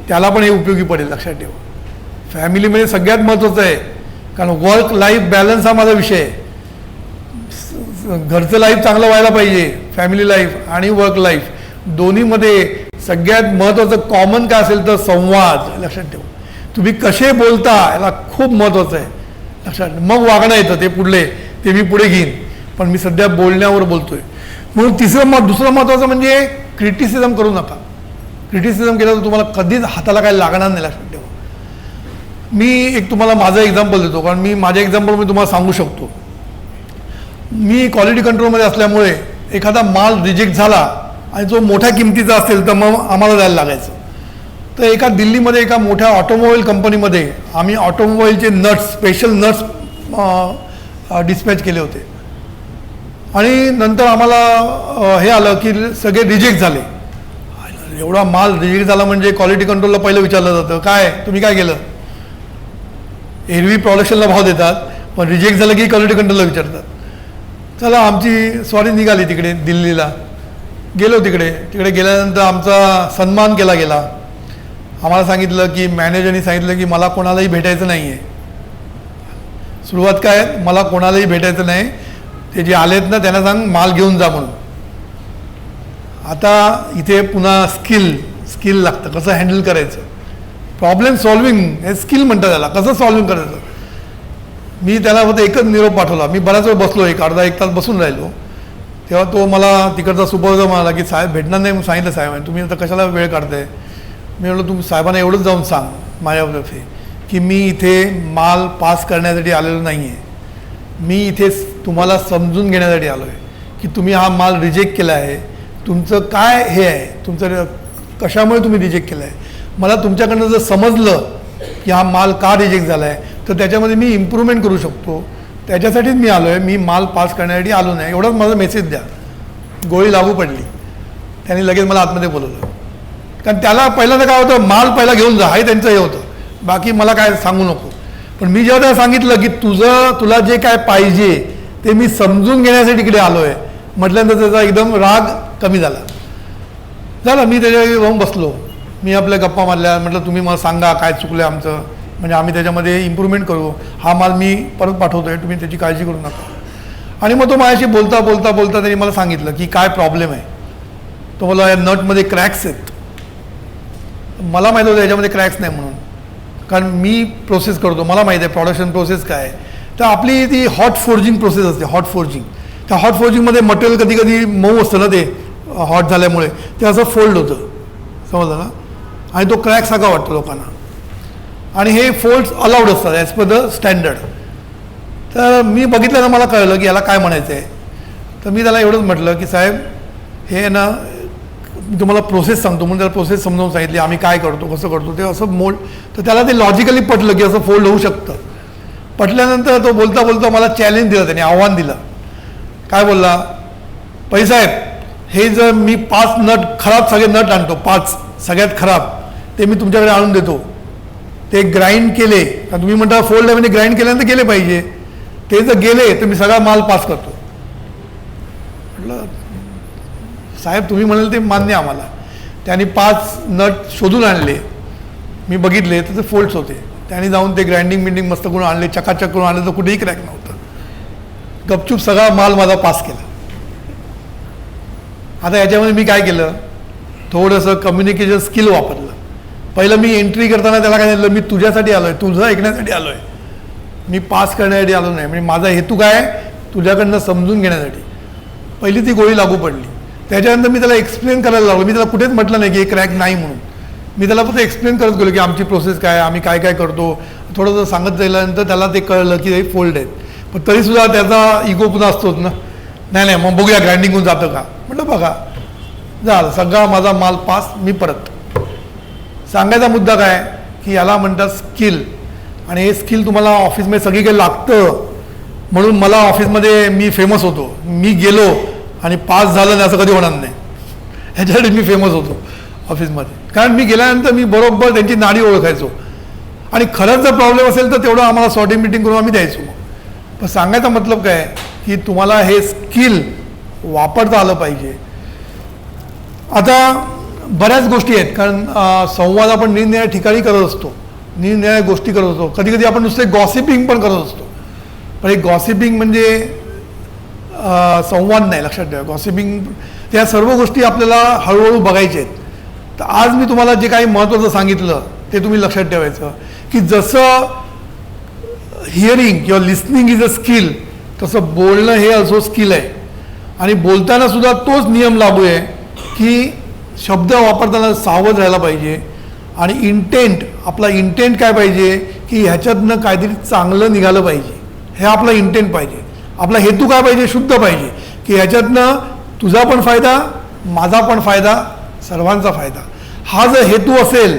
त्याला पण हे उपयोगी पडेल. लक्षात ठेवा, फॅमिलीमध्ये सगळ्यात महत्त्वाचं आहे, कारण वर्क लाईफ बॅलन्स हा माझा विषय आहे. घरचं लाईफ चांगलं व्हायला पाहिजे, फॅमिली लाईफ आणि वर्क लाईफ दोन्हीमध्ये सगळ्यात महत्त्वाचं कॉमन काय असेल तर संवाद. लक्षात ठेवा, तुम्ही कसे बोलता याला खूप महत्त्वाचं आहे. लक्षात, मग वागणं येतं ते मी पुढे घेईन, पण मी सध्या बोलण्यावर बोलतोय. म्हणून दुसरं महत्त्वाचं म्हणजे क्रिटिसिझम करू नका. क्रिटिसिझम केलं तर तुम्हाला कधीच हाताला काय लागणार नाही. लक्षात ठेवा, मी एक तुम्हाला माझं एक्झाम्पल देतो, कारण मी माझ्या एक्झाम्पल मी तुम्हाला सांगू शकतो. मी क्वालिटी कंट्रोलमध्ये असल्यामुळे एखादा माल रिजेक्ट झाला आणि जो मोठ्या किमतीचा असेल तर मग आम्हाला द्यायला लागायचं. तर दिल्लीमध्ये एका मोठ्या ऑटोमोबाईल कंपनीमध्ये आम्ही ऑटोमोबाईलचे नट्स, स्पेशल नट्स डिस्पॅच केले होते आणि नंतर आम्हाला हे आलं की सगळे रिजेक्ट झाले. एवढा माल रिजेक्ट झाला म्हणजे क्वालिटी कंट्रोलला पहिलं विचारलं जातं, काय तुम्ही काय केलं? एरवी प्रोडक्शनला भाव देतात, पण रिजेक्ट झालं की क्वालिटी कंट्रोलला विचारतात. चला, आमची स्वारी निघाली तिकडे दिल्लीला. गेलो तिकडे गेल्यानंतर आमचा सन्मान केला गेला. आम्हाला सांगितलं की मॅनेजरनी सांगितलं की मला कोणालाही भेटायचं नाही आहे. सुरुवात काय, मला कोणालाही भेटायचं नाही, ते जे आलेत ना त्यांना सांग माल घेऊन जा म्हणून. आता इथे पुन्हा स्किल लागतं, कसं हँडल करायचं, प्रॉब्लेम सॉल्विंग हे स्किल म्हणतात त्याला, कसं सॉल्विंग करायचं. मी त्याला फक्त एकच निरोप पाठवला. मी बराच वेळ बसलो, अर्धा एक तास बसून राहिलो. तेव्हा तो मला तिकडचा सुपरवायझर म्हणाला की साहेब भेटणार नाही. सांगितलं साहेब तुम्ही आता कशाला वेळ काढताय. मी म्हटलं तुम्ही साहेबांना एवढंच जाऊन सांग माझ्यातर्फे की मी इथे माल पास करण्यासाठी आलेलो नाही आहे. मी इथे तुम्हाला समजून घेण्यासाठी आलो आहे की तुम्ही हा माल रिजेक्ट केला आहे, तुमचं काय हे आहे, तुमचं कशामुळे तुम्ही रिजेक्ट केला आहे. मला तुमच्याकडनं जर समजलं की हा माल का रिजेक्ट झाला आहे तर त्याच्यामध्ये मी इम्प्रूव्हमेंट करू शकतो, त्याच्यासाठीच मी आलो आहे. मी माल पास करण्यासाठी आलो नाही, एवढाच माझा मेसेज द्या. गोळी लागू पडली. त्यांनी लगेच मला आतमध्ये बोलवलं, कारण त्याला पहिल्यांदा काय होतं, माल पहिला घेऊन जा हे त्यांचं हे होतं, बाकी मला काय सांगू नको. पण मी जेव्हा त्याला सांगितलं की तुला जे काय पाहिजे ते मी समजून घेण्यासाठी इकडे आलो आहे म्हटल्यानंतर त्याचा एकदम राग कमी झाला. मी त्याच्या जाऊन बसलो. मी आपल्या गप्पा मारल्या. म्हटलं तुम्ही मला सांगा काय चुकलं आमचं, म्हणजे आम्ही त्याच्यामध्ये इम्प्रूव्हमेंट करू. हा माल मी परत पाठवतो आहे, तुम्ही त्याची काळजी करू नका. आणि मग तो माझ्याशी बोलता त्यांनी मला सांगितलं की काय प्रॉब्लेम आहे. तो मला या नटमध्ये क्रॅक्स आहेत. मला माहीत होतं याच्यामध्ये क्रॅक्स नाही म्हणून, कारण मी प्रोसेस करतो, मला माहीत आहे प्रोडक्शन प्रोसेस काय आहे. तर आपली ती हॉट फोर्जिंग प्रोसेस असते, हॉट फोर्जिंग. त्या हॉट फोर्जिंगमध्ये मटेरियल कधी कधी मऊ असतं ना, ते हॉट झाल्यामुळे ते असं फोल्ड होतं, समजलं ना, आणि तो क्रॅक सारखा वाटतो लोकांना. आणि हे फोल्ड्स अलाउड असतात ॲज पर द स्टँडर्ड. तर मी बघितलं ना, मला कळलं की याला काय म्हणायचं आहे. तर मी त्याला एवढंच म्हटलं की साहेब हे ना मी तुम्हाला प्रोसेस सांगतो म्हणून त्याला प्रोसेस समजावून सांगितली, आम्ही काय करतो कसं करतो ते असं मोल्ड. तर त्याला ते लॉजिकली पटलं की असं फोल्ड होऊ शकतं. पटल्यानंतर तो बोलता मला चॅलेंज दिलं, त्याने आव्हान दिलं. काय बोलला, साहेब हे जर मी 5 नट खराब सगळे नट आणतो, 5 सगळ्यात खराब, ते मी तुमच्याकडे आणून देतो, ते ग्राइंड केले, तुम्ही म्हणता फोल्ड म्हणजे ग्राइंड केल्यानंतर गेले पाहिजे, ते जर गेले तर मी सगळा माल पास करतो. म्हटलं साहेब तुम्ही म्हणाल ते मान्य आम्हाला. त्यांनी 5 नट शोधून आणले, मी बघितले तर ते फोल्ड्स होते. त्यांनी जाऊन ते ग्राइंडिंग मस्त करून आणले, चकाचक करून आणले, तर कुठेही क्रॅक नव्हतं. गपचूप सगळा माल माझा पास केला. आता याच्यामध्ये मी काय केलं, थोडंसं कम्युनिकेशन स्किल वापरलं. पहिलं मी एंट्री करताना त्याला काय झालं, मी तुझ्यासाठी आलो आहे, तुझं ऐकण्यासाठी आलो आहे, मी पास करण्यासाठी आलो नाही. म्हणजे माझा हेतू काय, तुझ्याकडनं समजून घेण्यासाठी. पहिली ती गोळी लागू पडली. त्याच्यानंतर मी त्याला एक्सप्लेन करायला लागलो. मी त्याला कुठेच म्हटलं नाही की हे क्रॅक नाही म्हणून. मी त्याला फक्त एक्सप्लेन करत गेलो की आमची प्रोसेस काय, आम्ही काय काय करतो. थोडंसं सांगत गेल्यानंतर त्याला ते कळलं की हे फोल्ड आहेत. पण तरीसुद्धा त्याचा इगो पुन्हा असतोच ना, नाही मग बघूया ग्राइंडिंग होऊन जातं का. म्हटलं बघा झालं, सगळा माझा माल पास. मी परत सांगायचा मुद्दा काय की याला म्हणतात स्किल. आणि हे स्किल तुम्हाला ऑफिसमध्ये सगळीकडे लागतं. म्हणून मला ऑफिसमध्ये मी फेमस होतो. मी गेलो आणि पास झालं नाही असं कधी होणार नाही. ह्याच्यासाठी मी फेमस होतो ऑफिसमध्ये. कारण मी गेल्यानंतर मी बरोबर त्यांची नाडी ओळखायचो आणि खरंच जर प्रॉब्लेम असेल तर तेवढं आम्हाला सॉर्टिंग मीटिंग करून आम्ही द्यायचो. पण सांगायचा मतलब काय की तुम्हाला हे स्किल वापरता आलं पाहिजे. आता बऱ्याच गोष्टी आहेत, कारण संवाद आपण निरनिराळ्या ठिकाणी करत असतो, निरनिराळ्या गोष्टी करत असतो. कधी कधी आपण नुसते गॉसिपिंग पण करत असतो. पण एक गॉसिपिंग म्हणजे संवाद नाही, लक्षात ठेवा. गॉसिपिंग त्या सर्व गोष्टी आपल्याला हळूहळू बघायच्या आहेत. तर आज मी तुम्हाला जे काही महत्त्वाचं सांगितलं ते तुम्ही लक्षात ठेवायचं की जसं हिअरिंग किंवा लिस्निंग इज अ स्किल, तसं बोलणं हे असो स्किल आहे. आणि बोलताना सुद्धा तोच नियम लागू आहे की शब्द वापरताना सावध राहायला पाहिजे. आणि इंटेंट, आपला इंटेंट काय पाहिजे की ह्याच्यातनं काहीतरी चांगलं निघालं पाहिजे, हे आपला इंटेंट पाहिजे. आपला हेतू काय पाहिजे, शुद्ध पाहिजे की ह्याच्यातनं तुझा पण फायदा, माझा पण फायदा, सर्वांचा फायदा. हा जर हेतू असेल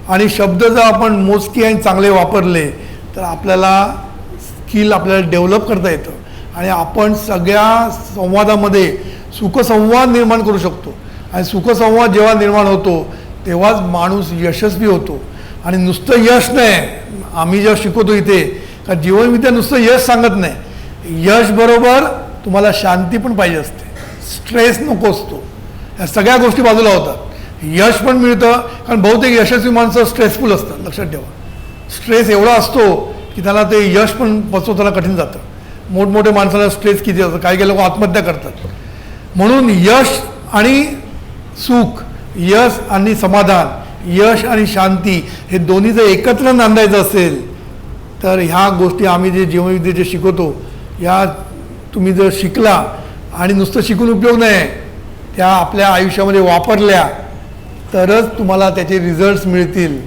आणि शब्द जर आपण मोजके आणि चांगले वापरले तर आपल्याला स्किल आपल्याला डेव्हलप करता येतं आणि आपण सगळ्या संवादामध्ये सुखसंवाद निर्माण करू शकतो. आणि सुखसंवाद जेव्हा निर्माण होतो तेव्हाच माणूस यशस्वी होतो. आणि नुसतं यश नाही, आम्ही जेव्हा शिकवतो इथे, कारण जीवनविद्या नुसतं यश सांगत नाही. यश बरोबर तुम्हाला शांती पण पाहिजे असते, स्ट्रेस नको असतो. या सगळ्या गोष्टी बाजूला होतात. यश पण मिळतं, कारण बहुतेक यशस्वी माणसं स्ट्रेसफुल असतात. लक्षात ठेवा, स्ट्रेस एवढा असतो की त्यांना ते यश पण पचवताना कठीण जातं. मोठमोठ्या माणसाला स्ट्रेस किती असतं, काही काही लोक आत्महत्या करतात. म्हणून यश आणि सुख, यश आणि समाधान, यश आणि शांती हे दोन्ही जर एकत्र नांदायचं असेल तर ह्या गोष्टी आम्ही जे जीवनविद्येचे शिकवतो या तुम्ही जर शिकला आणि नुसतं शिकून उपयोग नाही, त्या आपल्या आयुष्यामध्ये वापरल्या तरच तुम्हाला त्याचे रिझल्ट्स मिळतील.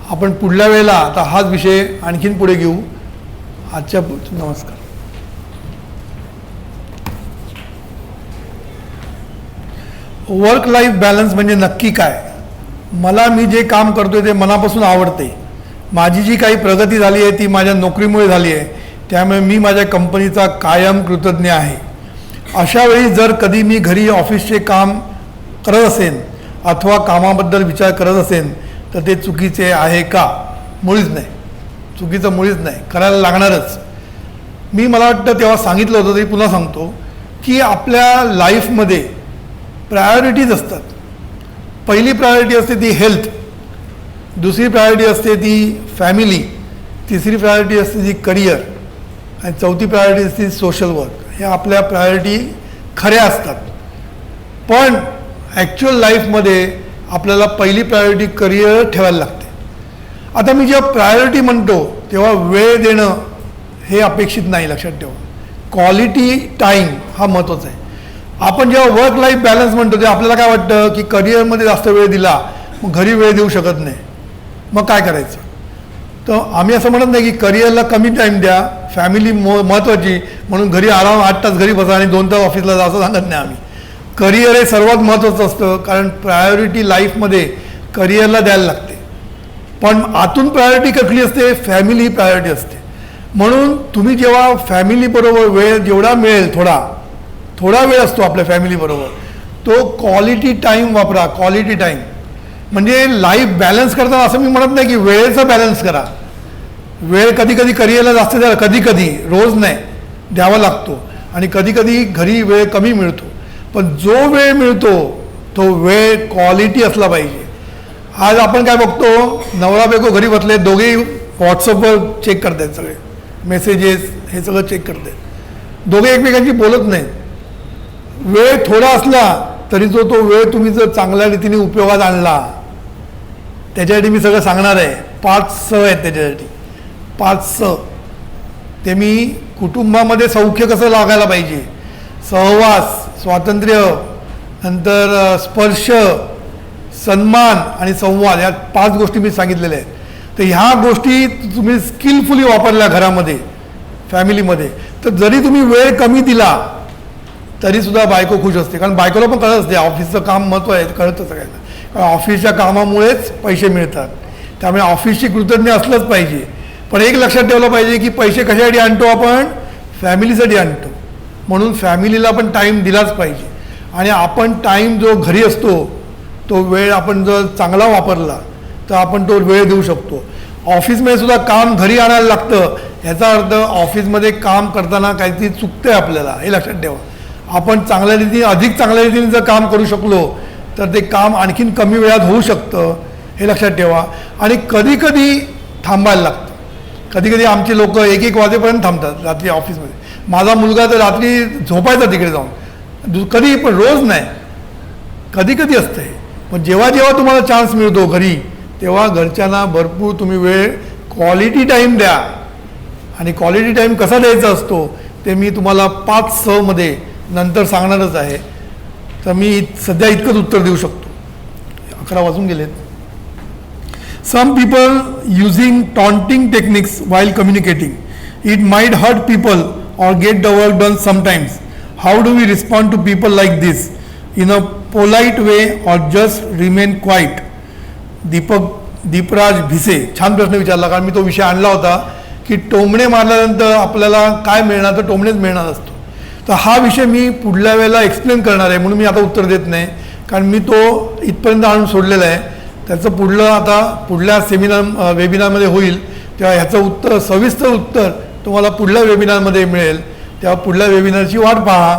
आपण पुढल्या वेळेला आता हाच विषय आणखीन पुढे घेऊ. आजच्या नमस्कार. वर्क लाईफ बॅलन्स म्हणजे नक्की काय? मला मी जे काम करतोय ते मनापासून आवडते. माझी जी काही प्रगती झाली आहे ती माझ्या नोकरीमुळे झाली आहे, त्यामुळे मी माझ्या कंपनीचा कायम कृतज्ञ आहे. अशा वेळी जर कधी मी घरी ऑफिसचे काम करत असेन अथवा कामाबद्दल विचार करत असेन तर ते चुकीचे आहे का? मुळीच नाही, चुकीचं मुळीच नाही, करायला लागणारच. मी मला वाटतं तेव्हा सांगितलं होतं तरी पुन्हा सांगतो की आपल्या लाईफमध्ये प्रायोरिटीज असतात. पहिली प्रायोरिटी असते ती हेल्थ, दुसरी प्रायोरिटी असते ती फॅमिली, तिसरी प्रायोरिटी असते ती करिअर आणि चौथी प्रायोरिटी असते सोशल वर्क. हे आपल्या प्रायोरिटी खऱ्या असतात. पण ॲक्च्युअल लाईफमध्ये आपल्याला पहिली प्रायोरिटी करिअर ठेवायला लागते. आता मी जेव्हा प्रायोरिटी म्हणतो तेव्हा वेळ देणं हे अपेक्षित नाही, लक्षात ठेवा. क्वालिटी टाईम हा महत्त्वाचा आहे. आपण जेव्हा वर्क लाईफ बॅलन्स म्हणतो तेव्हा आपल्याला काय वाटतं की करिअरमध्ये जास्त वेळ दिला मग घरी वेळ देऊ शकत नाही, मग काय करायचं? तर आम्ही असं म्हणत नाही की करिअरला कमी टाईम द्या, फॅमिली महत्त्वाची म्हणून घरी आराम 8 तास घरी बसा आणि 2 तास ऑफिसला जा असं सांगत नाही आम्ही. करिअर हे सर्वात महत्त्वाचं असतं, कारण प्रायोरिटी लाईफमध्ये करिअरला द्यायला लागते. पण आतून प्रायोरिटी कसली असते? फॅमिली प्रायोरिटी असते. म्हणून तुम्ही जेव्हा फॅमिलीबरोबर वेळ जेवढा मिळेल, थोडा वेळ असतो आपल्या फॅमिलीबरोबर, तो क्वालिटी टाईम वापरा. क्वालिटी टाईम म्हणजे लाईफ बॅलन्स करताना असं मी म्हणत नाही की वेळेचा बॅलन्स करा. वेळ कधी कधी करिअरला जास्त द्या, कधी कधी, रोज नाही द्यावा लागतो आणि कधी कधी घरी वेळ कमी मिळतो. पण जो वेळ मिळतो तो वेळ क्वालिटी असला पाहिजे. आज आपण काय बघतो, नवरा बायको घरी बसले, दोघेही व्हॉट्सअपवर चेक करतात, सगळे मेसेजेस हे सगळं चेक करतात, दोघे एकमेकांशी बोलत नाहीत. वेळ थोडा असला तरी तो वेळ तुम्ही जर चांगल्या रीतीने उपयोगात आणला, त्याच्यासाठी मी सगळं सांगणार आहे. 5 स आहेत त्याच्यासाठी, 5 स. ते मी कुटुंबामध्ये सौख्य कसं लागायला पाहिजे, सहवास, स्वातंत्र्य, नंतर स्पर्श, सन्मान आणि संवाद, या 5 गोष्टी मी सांगितलेल्या आहेत. तर ह्या गोष्टी तुम्ही स्किलफुली वापरल्या घरामध्ये, फॅमिलीमध्ये, तर जरी तुम्ही वेळ कमी दिला तरीसुद्धा बायको खुश असते. कारण बायकोला पण कळत असते ऑफिसचं काम महत्त्व आहे, कळतं सगळ्यांना. कारण ऑफिसच्या कामामुळेच पैसे मिळतात, त्यामुळे ऑफिसची कृतज्ञ असलंच पाहिजे. पण एक लक्षात ठेवलं पाहिजे की पैसे कशासाठी आणतो आपण? फॅमिलीसाठी आणतो. म्हणून फॅमिलीला पण टाईम दिलाच पाहिजे. आणि आपण टाईम जो घरी असतो तो वेळ आपण जर चांगला वापरला तर आपण तो वेळ देऊ शकतो. ऑफिसमध्ये सुद्धा काम घरी आणायला लागतं, ह्याचा अर्थ ऑफिसमध्ये काम करताना काहीतरी चुकतं आहे आपल्याला, हे लक्षात ठेवा. आपण चांगल्या रीतीने अधिक चांगल्या रीतीने जर काम करू शकलो तर ते काम आणखीन कमी वेळात होऊ शकतं, हे लक्षात ठेवा. आणि कधी कधी थांबायला लागतं. कधी कधी आमचे लोक 1-1 वाजेपर्यंत थांबतात रात्री ऑफिसमध्ये. माझा मुलगा तर रात्री झोपायचा तिकडे जाऊन, कधी, पण रोज नाही, कधी कधी असतं हे. पण जेव्हा जेव्हा तुम्हाला चान्स मिळतो घरी, तेव्हा घरच्यांना भरपूर तुम्ही वेळ क्वालिटी टाईम द्या. आणि क्वालिटी टाईम कसा द्यायचा असतो ते मी तुम्हाला 5 मध्ये नंतर सांगणारच आहे. तर मी सध्या इतकंच उत्तर देऊ शकतो. 11 वाजून गेलेत. Some people using taunting techniques while communicating. It might hurt people or get the work done sometimes. How do we respond to people like this? In a polite way or just remain quiet? Deepraj Bhise छान प्रश्न विचारला, कारण मी तो विषय आणला होता की टोमणे मारल्यानंतर आपल्याला काय मिळणार, तर टोमणेच मिळणार असतो. तर हा विषय मी पुढल्या वेळेला एक्सप्लेन करणार आहे, म्हणून मी आता उत्तर देत नाही, कारण मी तो इथपर्यंत आणून सोडलेला आहे. त्याचं पुढल्या वेबिनारमध्ये होईल, तेव्हा ह्याचं उत्तर, सविस्तर उत्तर तुम्हाला पुढल्या वेबिनारमध्ये मिळेल. तेव्हा पुढल्या वेबिनारची वाट पहा.